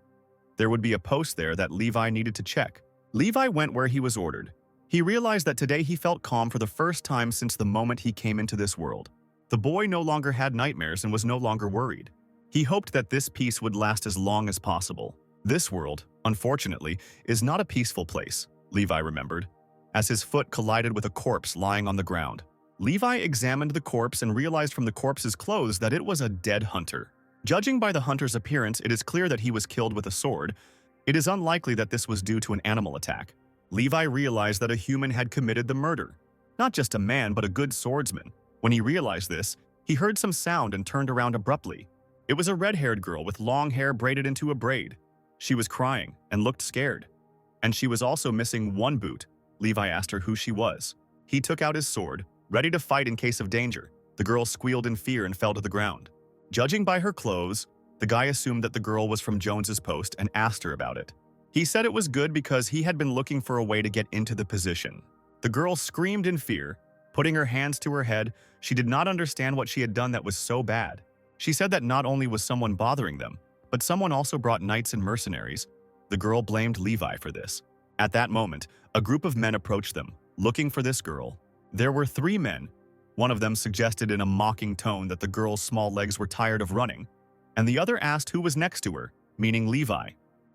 There would be a post there that Levi needed to check. Levi went where he was ordered. He realized that today he felt calm for the first time since the moment he came into this world. The boy no longer had nightmares and was no longer worried. He hoped that this peace would last as long as possible. This world, unfortunately, is not a peaceful place, Levi remembered, as his foot collided with a corpse lying on the ground. Levi examined the corpse and realized from the corpse's clothes that it was a dead hunter. Judging by the hunter's appearance, it is clear that he was killed with a sword. It is unlikely that this was due to an animal attack. Levi realized that a human had committed the murder. Not just a man, but a good swordsman. When he realized this, he heard some sound and turned around abruptly. It was a red-haired girl with long hair braided into a braid. She was crying and looked scared. And she was also missing one boot. Levi asked her who she was. He took out his sword, ready to fight in case of danger. The girl squealed in fear and fell to the ground. Judging by her clothes, the guy assumed that the girl was from Jones's post and asked her about it. He said it was good because he had been looking for a way to get into the position. The girl screamed in fear, putting her hands to her head. She did not understand what she had done that was so bad. She said that not only was someone bothering them, but someone also brought knights and mercenaries. The girl blamed Levi for this. At that moment, a group of men approached them, looking for this girl. There were 3 men. One of them suggested in a mocking tone that the girl's small legs were tired of running, and the other asked who was next to her, meaning Levi.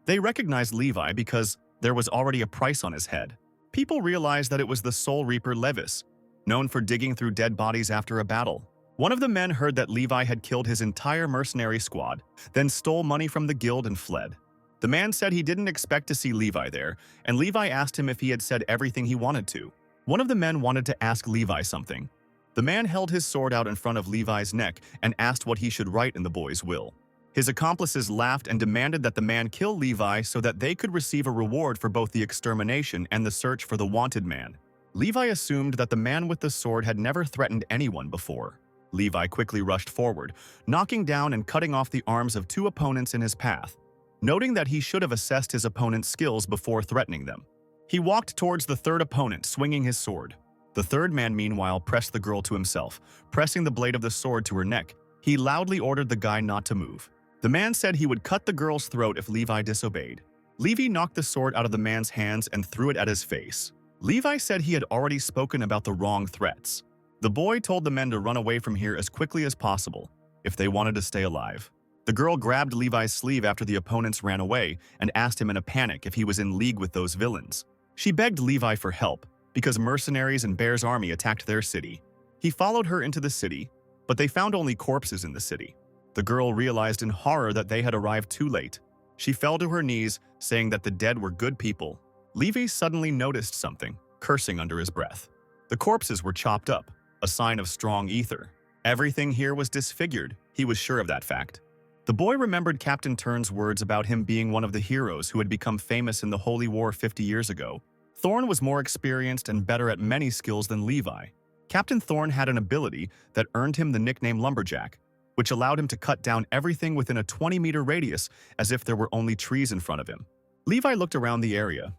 They recognized Levi because there was already a price on his head. People realized that it was the Soul Reaper Levis, known for digging through dead bodies after a battle. One of the men heard that Levi had killed his entire mercenary squad, then stole money from the guild and fled. The man said he didn't expect to see Levi there, and Levi asked him if he had said everything he wanted to. One of the men wanted to ask Levi something. The man held his sword out in front of Levi's neck and asked what he should write in the boy's will. His accomplices laughed and demanded that the man kill Levi so that they could receive a reward for both the extermination and the search for the wanted man. Levi assumed that the man with the sword had never threatened anyone before. Levi quickly rushed forward, knocking down and cutting off the arms of 2 opponents in his path, noting that he should have assessed his opponent's skills before threatening them. He walked towards the 3rd opponent, swinging his sword. The 3rd man, meanwhile, pressed the girl to himself, pressing the blade of the sword to her neck. He loudly ordered the guy not to move. The man said he would cut the girl's throat if Levi disobeyed. Levi knocked the sword out of the man's hands and threw it at his face. Levi said he had already spoken about the wrong threats. The boy told the men to run away from here as quickly as possible, if they wanted to stay alive. The girl grabbed Levi's sleeve after the opponents ran away and asked him in a panic if he was in league with those villains. She begged Levi for help, because mercenaries and Bear's army attacked their city. He followed her into the city, but they found only corpses in the city. The girl realized in horror that they had arrived too late. She fell to her knees, saying that the dead were good people. Levi suddenly noticed something, cursing under his breath. The corpses were chopped up, a sign of strong ether. Everything here was disfigured. He was sure of that fact. The boy remembered Captain Turn's words about him being one of the heroes who had become famous in the Holy War 50 years ago. Thorn was more experienced and better at many skills than Levi. Captain Thorn had an ability that earned him the nickname Lumberjack, which allowed him to cut down everything within a 20-meter radius as if there were only trees in front of him. Levi looked around the area.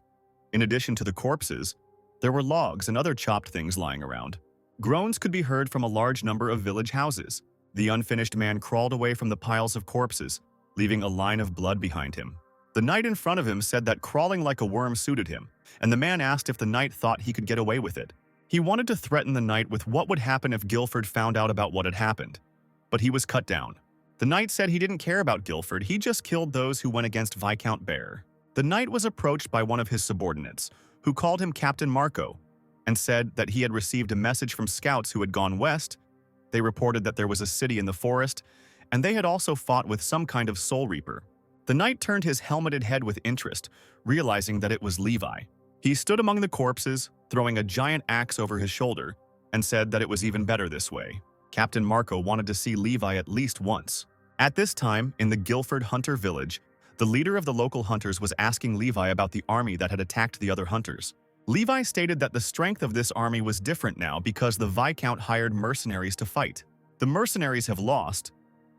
In addition to the corpses, there were logs and other chopped things lying around. Groans could be heard from a large number of village houses. The unfinished man crawled away from the piles of corpses, leaving a line of blood behind him. The knight in front of him said that crawling like a worm suited him, and the man asked if the knight thought he could get away with it. He wanted to threaten the knight with what would happen if Guilford found out about what had happened, but he was cut down. The knight said he didn't care about Guilford, he just killed those who went against Viscount Bear. The knight was approached by one of his subordinates, who called him Captain Marco, and said that he had received a message from scouts who had gone west. They reported that there was a city in the forest, and they had also fought with some kind of soul reaper. The knight turned his helmeted head with interest, realizing that it was Levi. He stood among the corpses, throwing a giant axe over his shoulder, and said that it was even better this way. Captain Marco wanted to see Levi at least once. At this time, in the Guilford Hunter village, the leader of the local hunters was asking Levi about the army that had attacked the other hunters. Levi stated that the strength of this army was different now because the Viscount hired mercenaries to fight. The mercenaries have lost,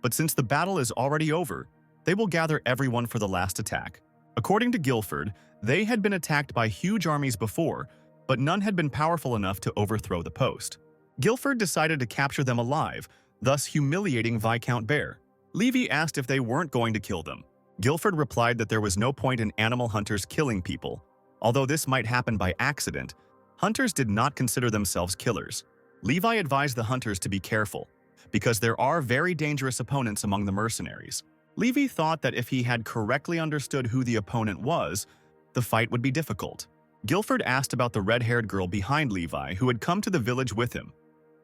but since the battle is already over, they will gather everyone for the last attack. According to Guilford, they had been attacked by huge armies before, but none had been powerful enough to overthrow the post. Guilford decided to capture them alive, thus humiliating Viscount Bear. Levi asked if they weren't going to kill them. Guilford replied that there was no point in animal hunters killing people. Although this might happen by accident, hunters did not consider themselves killers. Levi advised the hunters to be careful, because there are very dangerous opponents among the mercenaries. Levi thought that if he had correctly understood who the opponent was, the fight would be difficult. Guilford asked about the red-haired girl behind Levi who had come to the village with him,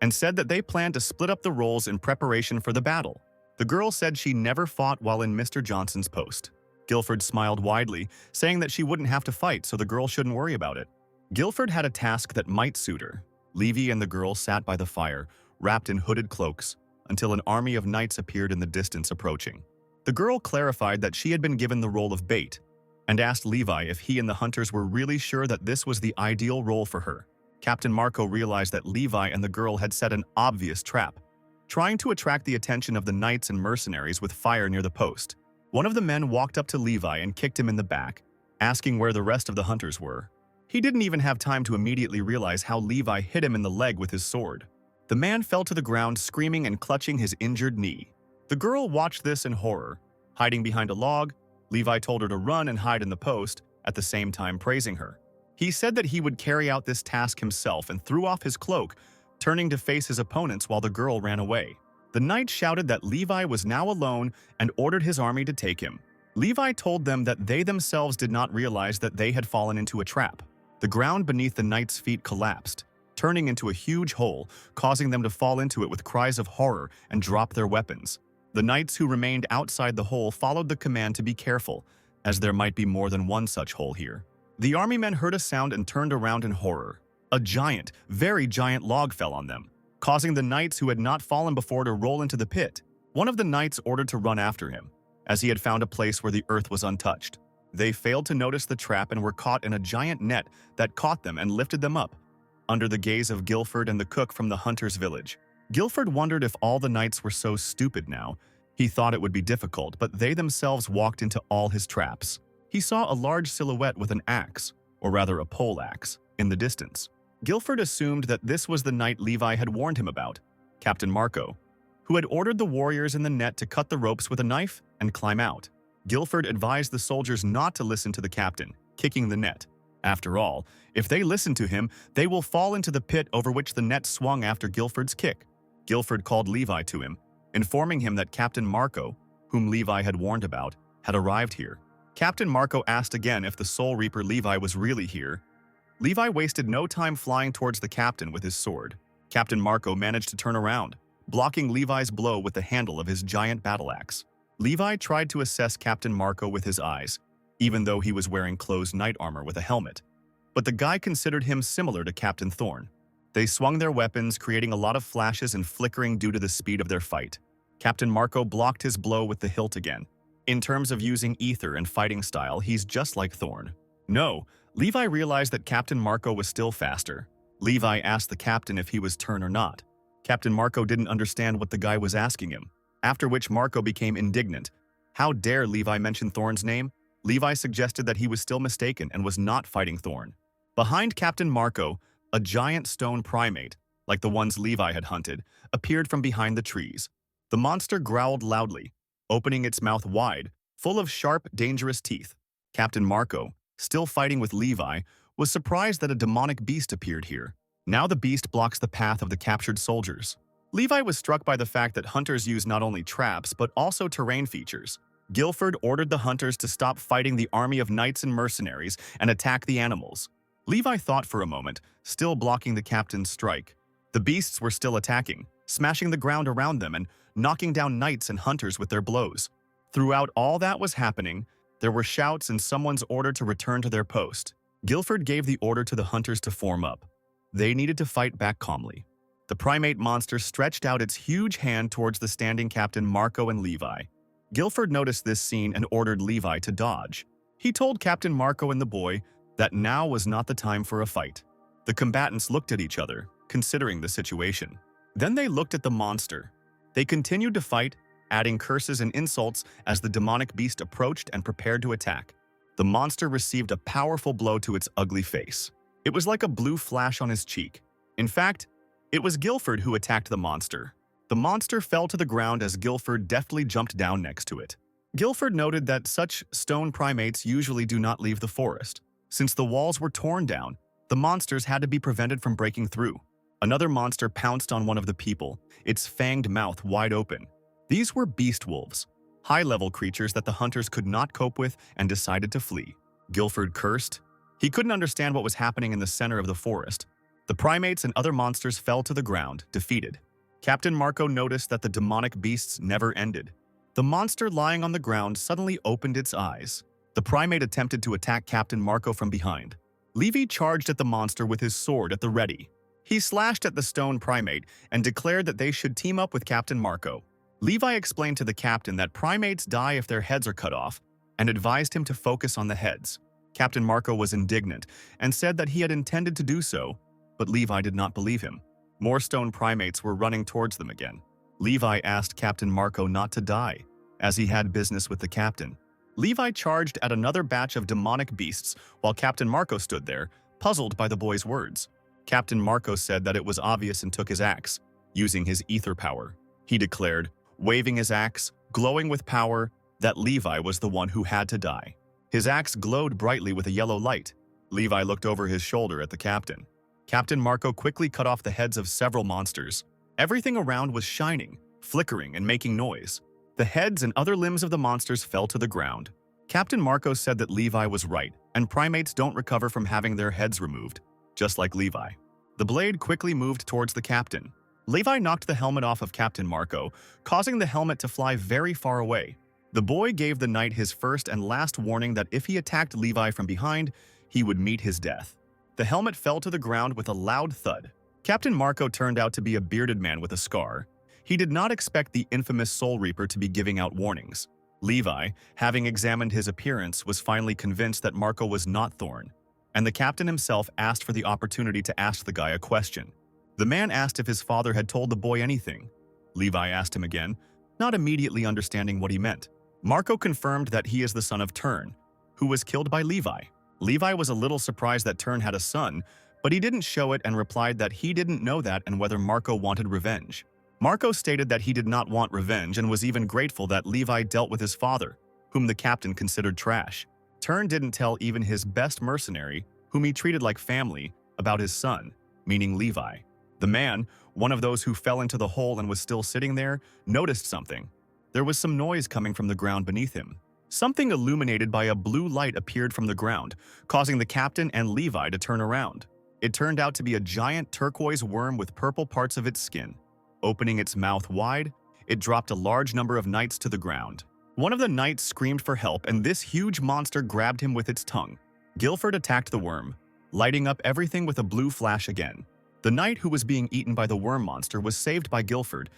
and said that they planned to split up the roles in preparation for the battle. The girl said she never fought while in Mr. Johnson's post. Guilford smiled widely, saying that she wouldn't have to fight, so the girl shouldn't worry about it. Guilford had a task that might suit her. Levi and the girl sat by the fire, wrapped in hooded cloaks, until an army of knights appeared in the distance approaching. The girl clarified that she had been given the role of bait, and asked Levi if he and the hunters were really sure that this was the ideal role for her. Captain Marco realized that Levi and the girl had set an obvious trap, trying to attract the attention of the knights and mercenaries with fire near the post. One of the men walked up to Levi and kicked him in the back, asking where the rest of the hunters were. He didn't even have time to immediately realize how Levi hit him in the leg with his sword. The man fell to the ground screaming and clutching his injured knee. The girl watched this in horror. Hiding behind a log, Levi told her to run and hide in the post, at the same time praising her. He said that he would carry out this task himself and threw off his cloak, turning to face his opponents while the girl ran away. The knight shouted that Levi was now alone and ordered his army to take him. Levi told them that they themselves did not realize that they had fallen into a trap. The ground beneath the knight's feet collapsed, turning into a huge hole, causing them to fall into it with cries of horror and drop their weapons. The knights who remained outside the hole followed the command to be careful, as there might be more than one such hole here. The army men heard a sound and turned around in horror. A giant, very giant log fell on them, causing the knights who had not fallen before to roll into the pit. One of the knights ordered to run after him, as he had found a place where the earth was untouched. They failed to notice the trap and were caught in a giant net that caught them and lifted them up, under the gaze of Guilford and the cook from the hunter's village. Guilford wondered if all the knights were so stupid now. He thought it would be difficult, but they themselves walked into all his traps. He saw a large silhouette with an axe, or rather a pole axe, in the distance. Guilford assumed that this was the knight Levi had warned him about, Captain Marco, who had ordered the warriors in the net to cut the ropes with a knife and climb out. Guilford advised the soldiers not to listen to the captain, kicking the net. After all, if they listen to him, they will fall into the pit over which the net swung after Guilford's kick. Guilford called Levi to him, informing him that Captain Marco, whom Levi had warned about, had arrived here. Captain Marco asked again if the Soul Reaper Levi was really here. Levi wasted no time flying towards the captain with his sword. Captain Marco managed to turn around, blocking Levi's blow with the handle of his giant battle axe. Levi tried to assess Captain Marco with his eyes, even though he was wearing closed knight armor with a helmet. But the guy considered him similar to Captain Thorn. They swung their weapons, creating a lot of flashes and flickering due to the speed of their fight. Captain Marco blocked his blow with the hilt again. In terms of using ether and fighting style, he's just like Thorn. No, Levi realized that Captain Marco was still faster. Levi asked the captain if he was turn or not. Captain Marco didn't understand what the guy was asking him, after which Marco became indignant. How dare Levi mention Thorn's name? Levi suggested that he was still mistaken and was not fighting Thorn. Behind Captain Marco, a giant stone primate, like the ones Levi had hunted, appeared from behind the trees. The monster growled loudly, opening its mouth wide, full of sharp, dangerous teeth. Captain Marco, still fighting with Levi, was surprised that a demonic beast appeared here. Now the beast blocks the path of the captured soldiers. Levi was struck by the fact that hunters use not only traps but also terrain features. Guilford ordered the hunters to stop fighting the army of knights and mercenaries and attack the animals. Levi thought for a moment, still blocking the captain's strike. The beasts were still attacking, smashing the ground around them and knocking down knights and hunters with their blows. Throughout all that was happening, there were shouts and someone's order to return to their post. Guilford gave the order to the hunters to form up. They needed to fight back calmly. The primate monster stretched out its huge hand towards the standing Captain Marco and Levi. Guilford noticed this scene and ordered Levi to dodge. He told Captain Marco and the boy that now was not the time for a fight. The combatants looked at each other, considering the situation. Then they looked at the monster. They continued to fight, adding curses and insults as the demonic beast approached and prepared to attack. The monster received a powerful blow to its ugly face. It was like a blue flash on his cheek. In fact, it was Guilford who attacked the monster. The monster fell to the ground as Guilford deftly jumped down next to it. Guilford noted that such stone primates usually do not leave the forest. Since the walls were torn down, the monsters had to be prevented from breaking through. Another monster pounced on one of the people, its fanged mouth wide open. These were beast wolves, high-level creatures that the hunters could not cope with and decided to flee. Guilford cursed. He couldn't understand what was happening in the center of the forest. The primates and other monsters fell to the ground, defeated. Captain Marco noticed that the demonic beasts never ended. The monster lying on the ground suddenly opened its eyes. The primate attempted to attack Captain Marco from behind. Levi charged at the monster with his sword at the ready. He slashed at the stone primate and declared that they should team up with Captain Marco. Levi explained to the captain that primates die if their heads are cut off and advised him to focus on the heads. Captain Marco was indignant and said that he had intended to do so, but Levi did not believe him. More stone primates were running towards them again. Levi asked Captain Marco not to die, as he had business with the captain. Levi charged at another batch of demonic beasts while Captain Marco stood there, puzzled by the boy's words. Captain Marco said that it was obvious and took his axe, using his ether power. He declared, waving his axe, glowing with power, that Levi was the one who had to die. His axe glowed brightly with a yellow light. Levi looked over his shoulder at the captain. Captain Marco quickly cut off the heads of several monsters. Everything around was shining, flickering, and making noise. The heads and other limbs of the monsters fell to the ground. Captain Marco said that Levi was right, and primates don't recover from having their heads removed, just like Levi. The blade quickly moved towards the captain. Levi knocked the helmet off of Captain Marco, causing the helmet to fly very far away. The boy gave the knight his first and last warning that if he attacked Levi from behind, he would meet his death. The helmet fell to the ground with a loud thud. Captain Marco turned out to be a bearded man with a scar. He did not expect the infamous Soul Reaper to be giving out warnings. Levi, having examined his appearance, was finally convinced that Marco was not Thorn, and the captain himself asked for the opportunity to ask the guy a question. The man asked if his father had told the boy anything. Levi asked him again, not immediately understanding what he meant. Marco confirmed that he is the son of Tern, who was killed by Levi. Levi was a little surprised that Tern had a son, but he didn't show it and replied that he didn't know that and whether Marco wanted revenge. Marco stated that he did not want revenge and was even grateful that Levi dealt with his father, whom the captain considered trash. Tern didn't tell even his best mercenary, whom he treated like family, about his son, meaning Levi. The man, one of those who fell into the hole and was still sitting there, noticed something. There was some noise coming from the ground beneath him. Something illuminated by a blue light appeared from the ground, causing the captain and Levi to turn around. It turned out to be a giant turquoise worm with purple parts of its skin. Opening its mouth wide, it dropped a large number of knights to the ground. One of the knights screamed for help, and this huge monster grabbed him with its tongue. Guilford attacked the worm, lighting up everything with a blue flash again. The knight who was being eaten by the worm monster was saved by Guilford,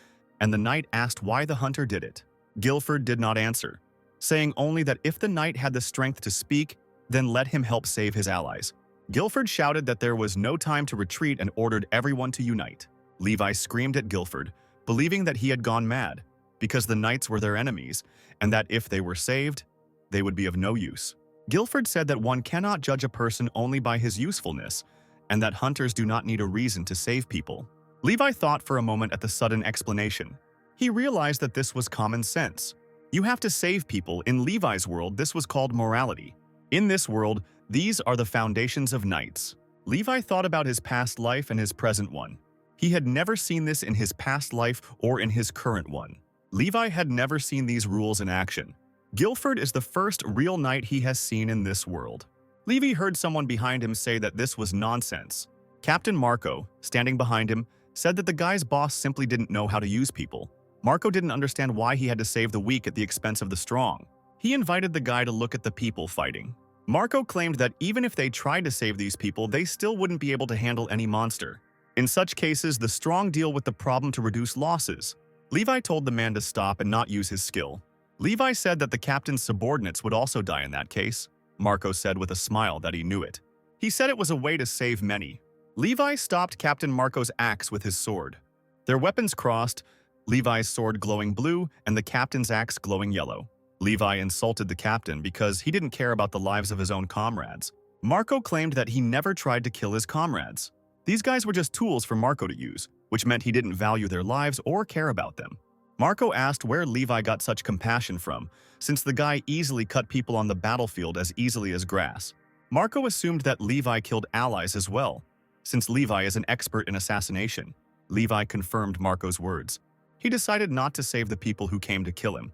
and the knight asked why the hunter did it. Guilford did not answer, saying only that if the knight had the strength to speak, then let him help save his allies. Guilford shouted that there was no time to retreat and ordered everyone to unite. Levi screamed at Guilford, believing that he had gone mad, because the knights were their enemies, and that if they were saved, they would be of no use. Guilford said that one cannot judge a person only by his usefulness, and that hunters do not need a reason to save people. Levi thought for a moment at the sudden explanation. He realized that this was common sense. You have to save people. In Levi's world, this was called morality. In this world, these are the foundations of knights. Levi thought about his past life and his present one. He had never seen this in his past life or in his current one. Levi had never seen these rules in action. Guilford is the first real knight he has seen in this world. Levi heard someone behind him say that this was nonsense. Captain Marco, standing behind him, said that the guy's boss simply didn't know how to use people. Marco didn't understand why he had to save the weak at the expense of the strong. He invited the guy to look at the people fighting. Marco claimed that even if they tried to save these people, they still wouldn't be able to handle any monster. In such cases, the strong deal with the problem to reduce losses. Levi told the man to stop and not use his skill. Levi said that the captain's subordinates would also die in that case. Marco said with a smile that he knew it. He said it was a way to save many. Levi stopped Captain Marco's axe with his sword. Their weapons crossed, Levi's sword glowing blue and the captain's axe glowing yellow. Levi insulted the captain because he didn't care about the lives of his own comrades. Marco claimed that he never tried to kill his comrades. These guys were just tools for Marco to use, which meant he didn't value their lives or care about them. Marco asked where Levi got such compassion from, since the guy easily cut people on the battlefield as easily as grass. Marco assumed that Levi killed allies as well. Since Levi is an expert in assassination, Levi confirmed Marco's words. He decided not to save the people who came to kill him.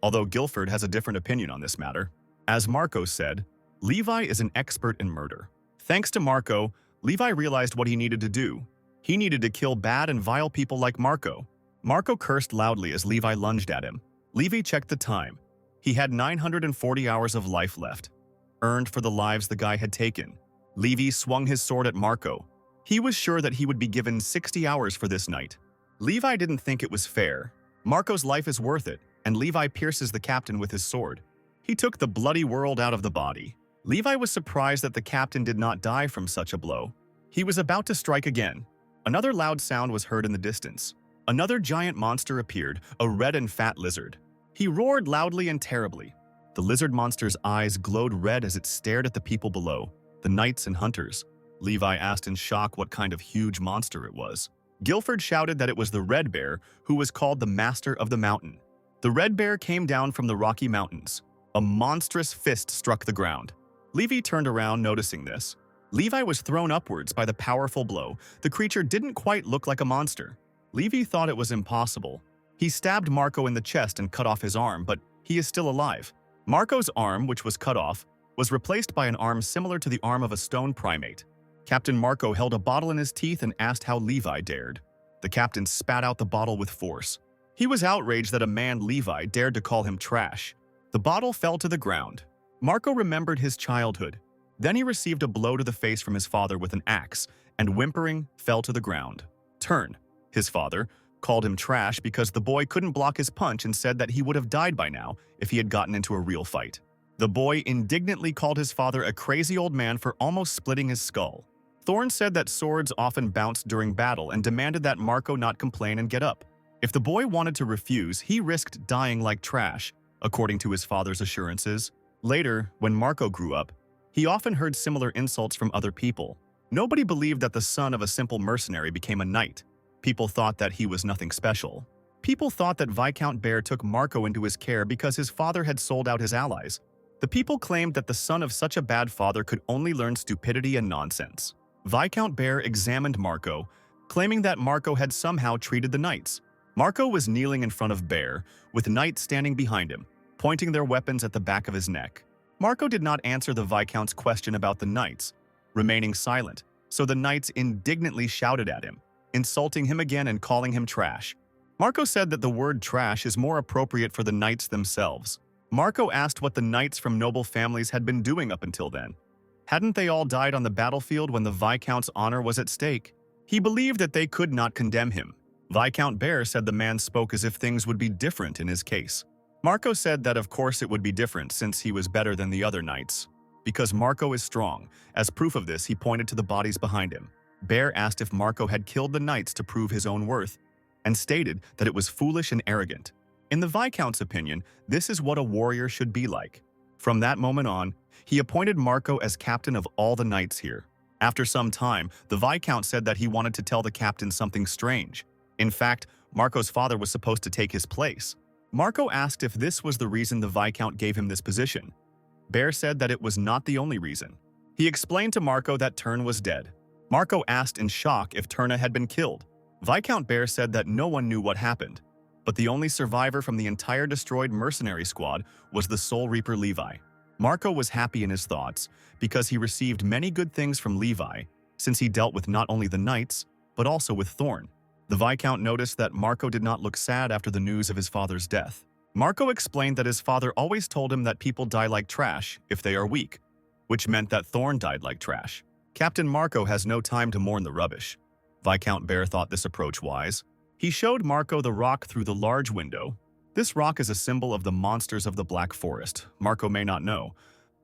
Although Guilford has a different opinion on this matter. As Marco said, Levi is an expert in murder. Thanks to Marco, Levi realized what he needed to do. He needed to kill bad and vile people like Marco. Marco cursed loudly as Levi lunged at him. Levi checked the time. He had 940 hours of life left, earned for the lives the guy had taken. Levi swung his sword at Marco. He was sure that he would be given 60 hours for this night. Levi didn't think it was fair. Marco's life is worth it, and Levi pierces the captain with his sword. He took the bloody world out of the body. Levi was surprised that the captain did not die from such a blow. He was about to strike again. Another loud sound was heard in the distance. Another giant monster appeared, a red and fat lizard. He roared loudly and terribly. The lizard monster's eyes glowed red as it stared at the people below, the knights and hunters. Levi asked in shock what kind of huge monster it was. Guilford shouted that it was the red bear, who was called the Master of the Mountain. The red bear came down from the Rocky Mountains. A monstrous fist struck the ground. Levi turned around, noticing this. Levi was thrown upwards by the powerful blow. The creature didn't quite look like a monster. Levi thought it was impossible. He stabbed Marco in the chest and cut off his arm, but he is still alive. Marco's arm, which was cut off, was replaced by an arm similar to the arm of a stone primate. Captain Marco held a bottle in his teeth and asked how Levi dared. The captain spat out the bottle with force. He was outraged that a man, Levi, dared to call him trash. The bottle fell to the ground. Marco remembered his childhood. Then he received a blow to the face from his father with an axe, and whimpering, fell to the ground. Turn. His father called him trash because the boy couldn't block his punch and said that he would have died by now if he had gotten into a real fight. The boy indignantly called his father a crazy old man for almost splitting his skull. Thorn said that swords often bounced during battle and demanded that Marco not complain and get up. If the boy wanted to refuse, he risked dying like trash, according to his father's assurances. Later, when Marco grew up, he often heard similar insults from other people. Nobody believed that the son of a simple mercenary became a knight. People thought that he was nothing special. People thought that Viscount Bear took Marco into his care because his father had sold out his allies. The people claimed that the son of such a bad father could only learn stupidity and nonsense. Viscount Bear examined Marco, claiming that Marco had somehow treated the knights. Marco was kneeling in front of Bear, with knights standing behind him, pointing their weapons at the back of his neck. Marco did not answer the Viscount's question about the knights, remaining silent, so the knights indignantly shouted at him, insulting him again and calling him trash. Marco said that the word trash is more appropriate for the knights themselves. Marco asked what the knights from noble families had been doing up until then. Hadn't they all died on the battlefield when the Viscount's honor was at stake? He believed that they could not condemn him. Viscount Bear said the man spoke as if things would be different in his case. Marco said that of course it would be different since he was better than the other knights. Because Marco is strong. As proof of this, he pointed to the bodies behind him. Bear asked if Marco had killed the knights to prove his own worth, and stated that it was foolish and arrogant. In the Viscount's opinion, this is what a warrior should be like. From that moment on, he appointed Marco as captain of all the knights here. After some time, the Viscount said that he wanted to tell the captain something strange. In fact, Marco's father was supposed to take his place. Marco asked if this was the reason the Viscount gave him this position. Bear said that it was not the only reason. He explained to Marco that Turn was dead. Marco asked in shock if Turna had been killed. Viscount Bear said that no one knew what happened, but the only survivor from the entire destroyed mercenary squad was the Soul Reaper Levi. Marco was happy in his thoughts because he received many good things from Levi, since he dealt with not only the knights, but also with Thorn. The Viscount noticed that Marco did not look sad after the news of his father's death. Marco explained that his father always told him that people die like trash if they are weak, which meant that Thorn died like trash. Captain Marco has no time to mourn the rubbish. Viscount Bear thought this approach wise. He showed Marco the rock through the large window. This rock is a symbol of the monsters of the Black Forest. Marco may not know,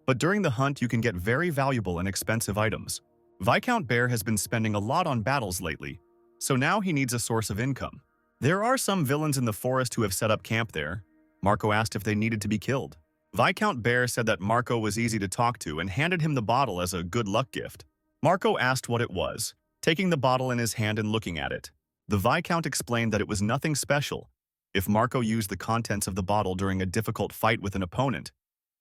but during the hunt you can get very valuable and expensive items. Viscount Bear has been spending a lot on battles lately, so now he needs a source of income. There are some villains in the forest who have set up camp there. Marco asked if they needed to be killed. Viscount Bear said that Marco was easy to talk to and handed him the bottle as a good luck gift. Marco asked what it was, taking the bottle in his hand and looking at it. The Viscount explained that it was nothing special. If Marco used the contents of the bottle during a difficult fight with an opponent,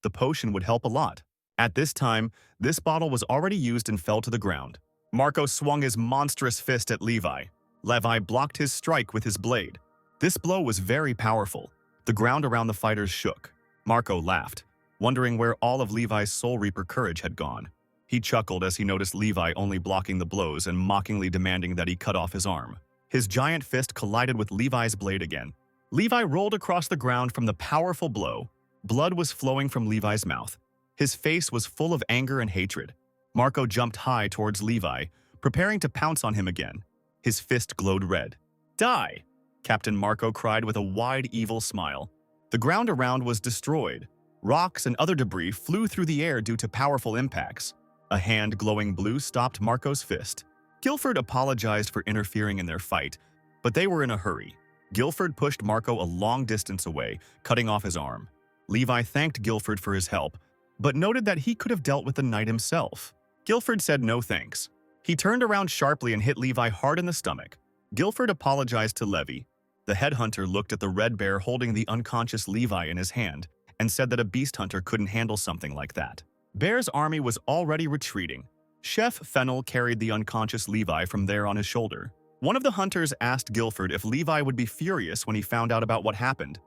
the potion would help a lot. At this time, this bottle was already used and fell to the ground. Marco swung his monstrous fist at Levi. Levi blocked his strike with his blade. This blow was very powerful. The ground around the fighters shook. Marco laughed, wondering where all of Levi's Soul Reaper courage had gone. He chuckled as he noticed Levi only blocking the blows and mockingly demanding that he cut off his arm. His giant fist collided with Levi's blade again. Levi rolled across the ground from the powerful blow. Blood was flowing from Levi's mouth. His face was full of anger and hatred. Marco jumped high towards Levi, preparing to pounce on him again. His fist glowed red. "Die!" Captain Marco cried with a wide, evil smile. The ground around was destroyed. Rocks and other debris flew through the air due to powerful impacts. A hand glowing blue stopped Marco's fist. Guilford apologized for interfering in their fight, but they were in a hurry. Guilford pushed Marco a long distance away, cutting off his arm. Levi thanked Guilford for his help, but noted that he could have dealt with the knight himself. Guilford said no thanks. He turned around sharply and hit Levi hard in the stomach. Guilford apologized to Levi. The headhunter looked at the red bear holding the unconscious Levi in his hand and said that a beast hunter couldn't handle something like that. Bear's army was already retreating. Chef Fennel carried the unconscious Levi from there on his shoulder. One of the hunters asked Guilford if Levi would be furious when he found out about what happened,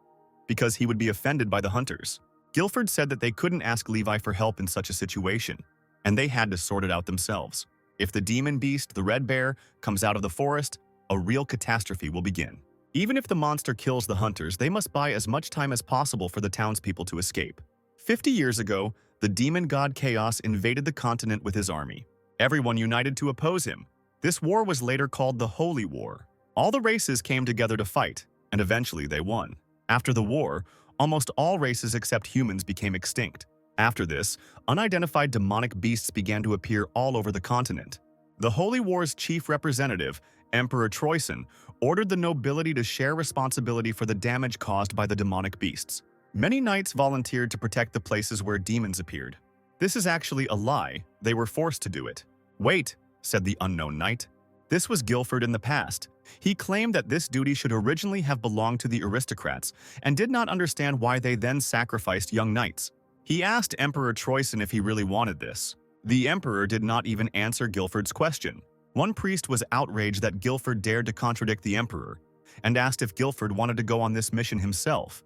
because he would be offended by the hunters. Guilford said that they couldn't ask Levi for help in such a situation, and they had to sort it out themselves. If the demon beast, the red bear, comes out of the forest, a real catastrophe will begin. Even if the monster kills the hunters, they must buy as much time as possible for the townspeople to escape. 50 years ago, the demon god Chaos invaded the continent with his army. Everyone united to oppose him. This war was later called the Holy War. All the races came together to fight, and eventually they won. After the war, almost all races except humans became extinct. After this, unidentified demonic beasts began to appear all over the continent. The Holy War's chief representative, Emperor Troyson, ordered the nobility to share responsibility for the damage caused by the demonic beasts. Many knights volunteered to protect the places where demons appeared. This is actually a lie. They were forced to do it. "Wait," said the unknown knight. This was Guilford in the past. He claimed that this duty should originally have belonged to the aristocrats and did not understand why they then sacrificed young knights. He asked Emperor Troyson if he really wanted this. The emperor did not even answer Guilford's question. One priest was outraged that Guilford dared to contradict the emperor and asked if Guilford wanted to go on this mission himself.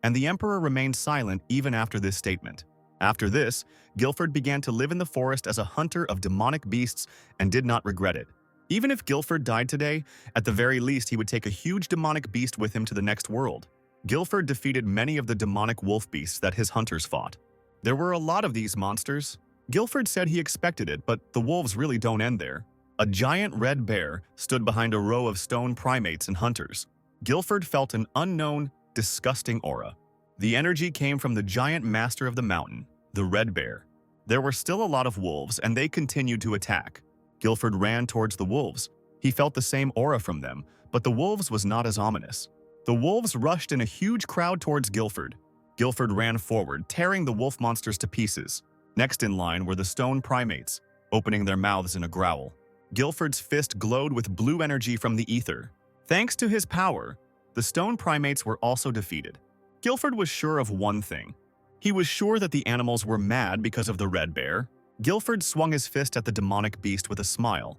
And the emperor remained silent even after this statement. After this, Guilford began to live in the forest as a hunter of demonic beasts and did not regret it. Even if Guilford died today, at the very least he would take a huge demonic beast with him to the next world. Guilford defeated many of the demonic wolf beasts that his hunters fought. There were a lot of these monsters. Guilford said he expected it, but the wolves really don't end there. A giant red bear stood behind a row of stone primates and hunters. Guilford felt an unknown, disgusting aura. The energy came from the giant master of the mountain, the red bear. There were still a lot of wolves, and they continued to attack. Guilford ran towards the wolves. He felt the same aura from them, but the wolves was not as ominous. The wolves rushed in a huge crowd towards Guilford. Guilford ran forward, tearing the wolf monsters to pieces. Next in line were the stone primates, opening their mouths in a growl. Guilford's fist glowed with blue energy from the ether. Thanks to his power, the stone primates were also defeated. Guilford was sure of one thing. He was sure that the animals were mad because of the red bear. Guilford swung his fist at the demonic beast with a smile.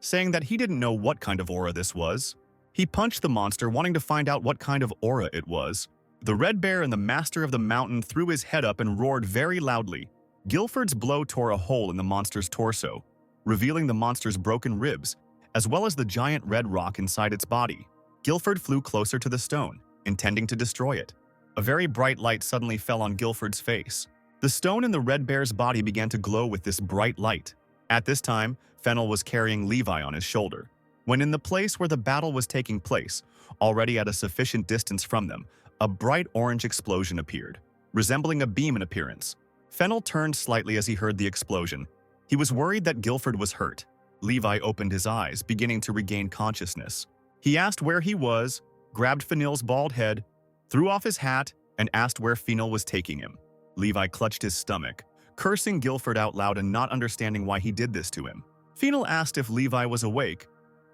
saying that he didn't know what kind of aura this was. He punched the monster, wanting to find out what kind of aura it was. The red bear and the master of the mountain threw his head up and roared very loudly. Guilford's blow tore a hole in the monster's torso, revealing the monster's broken ribs, as well as the giant red rock inside its body. Guilford flew closer to the stone, intending to destroy it. A very bright light suddenly fell on Guilford's face. The stone in the red bear's body began to glow with this bright light. At this time, Fennel was carrying Levi on his shoulder. When in the place where the battle was taking place, already at a sufficient distance from them, a bright orange explosion appeared, resembling a beam in appearance. Fennel turned slightly as he heard the explosion. He was worried that Guilford was hurt. Levi opened his eyes, beginning to regain consciousness. He asked where he was, grabbed Fennel's bald head, threw off his hat, and asked where Fennel was taking him. Levi clutched his stomach, cursing Guilford out loud and not understanding why he did this to him. Fennel asked if Levi was awake.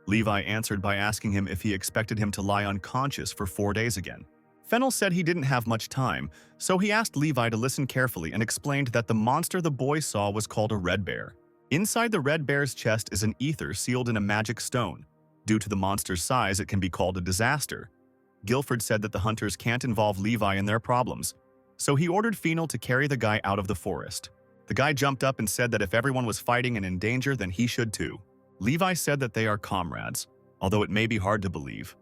Levi answered by asking him if he expected him to lie unconscious for 4 days again. Fennel said he didn't have much time, so he asked Levi to listen carefully and explained that the monster the boy saw was called a red bear. Inside the red bear's chest is an ether sealed in a magic stone. Due to the monster's size, it can be called a disaster. Guilford said that the hunters can't involve Levi in their problems, so he ordered Fennel to carry the guy out of the forest. The guy jumped up and said that if everyone was fighting and in danger, then he should too. Levi said that they are comrades, although it may be hard to believe.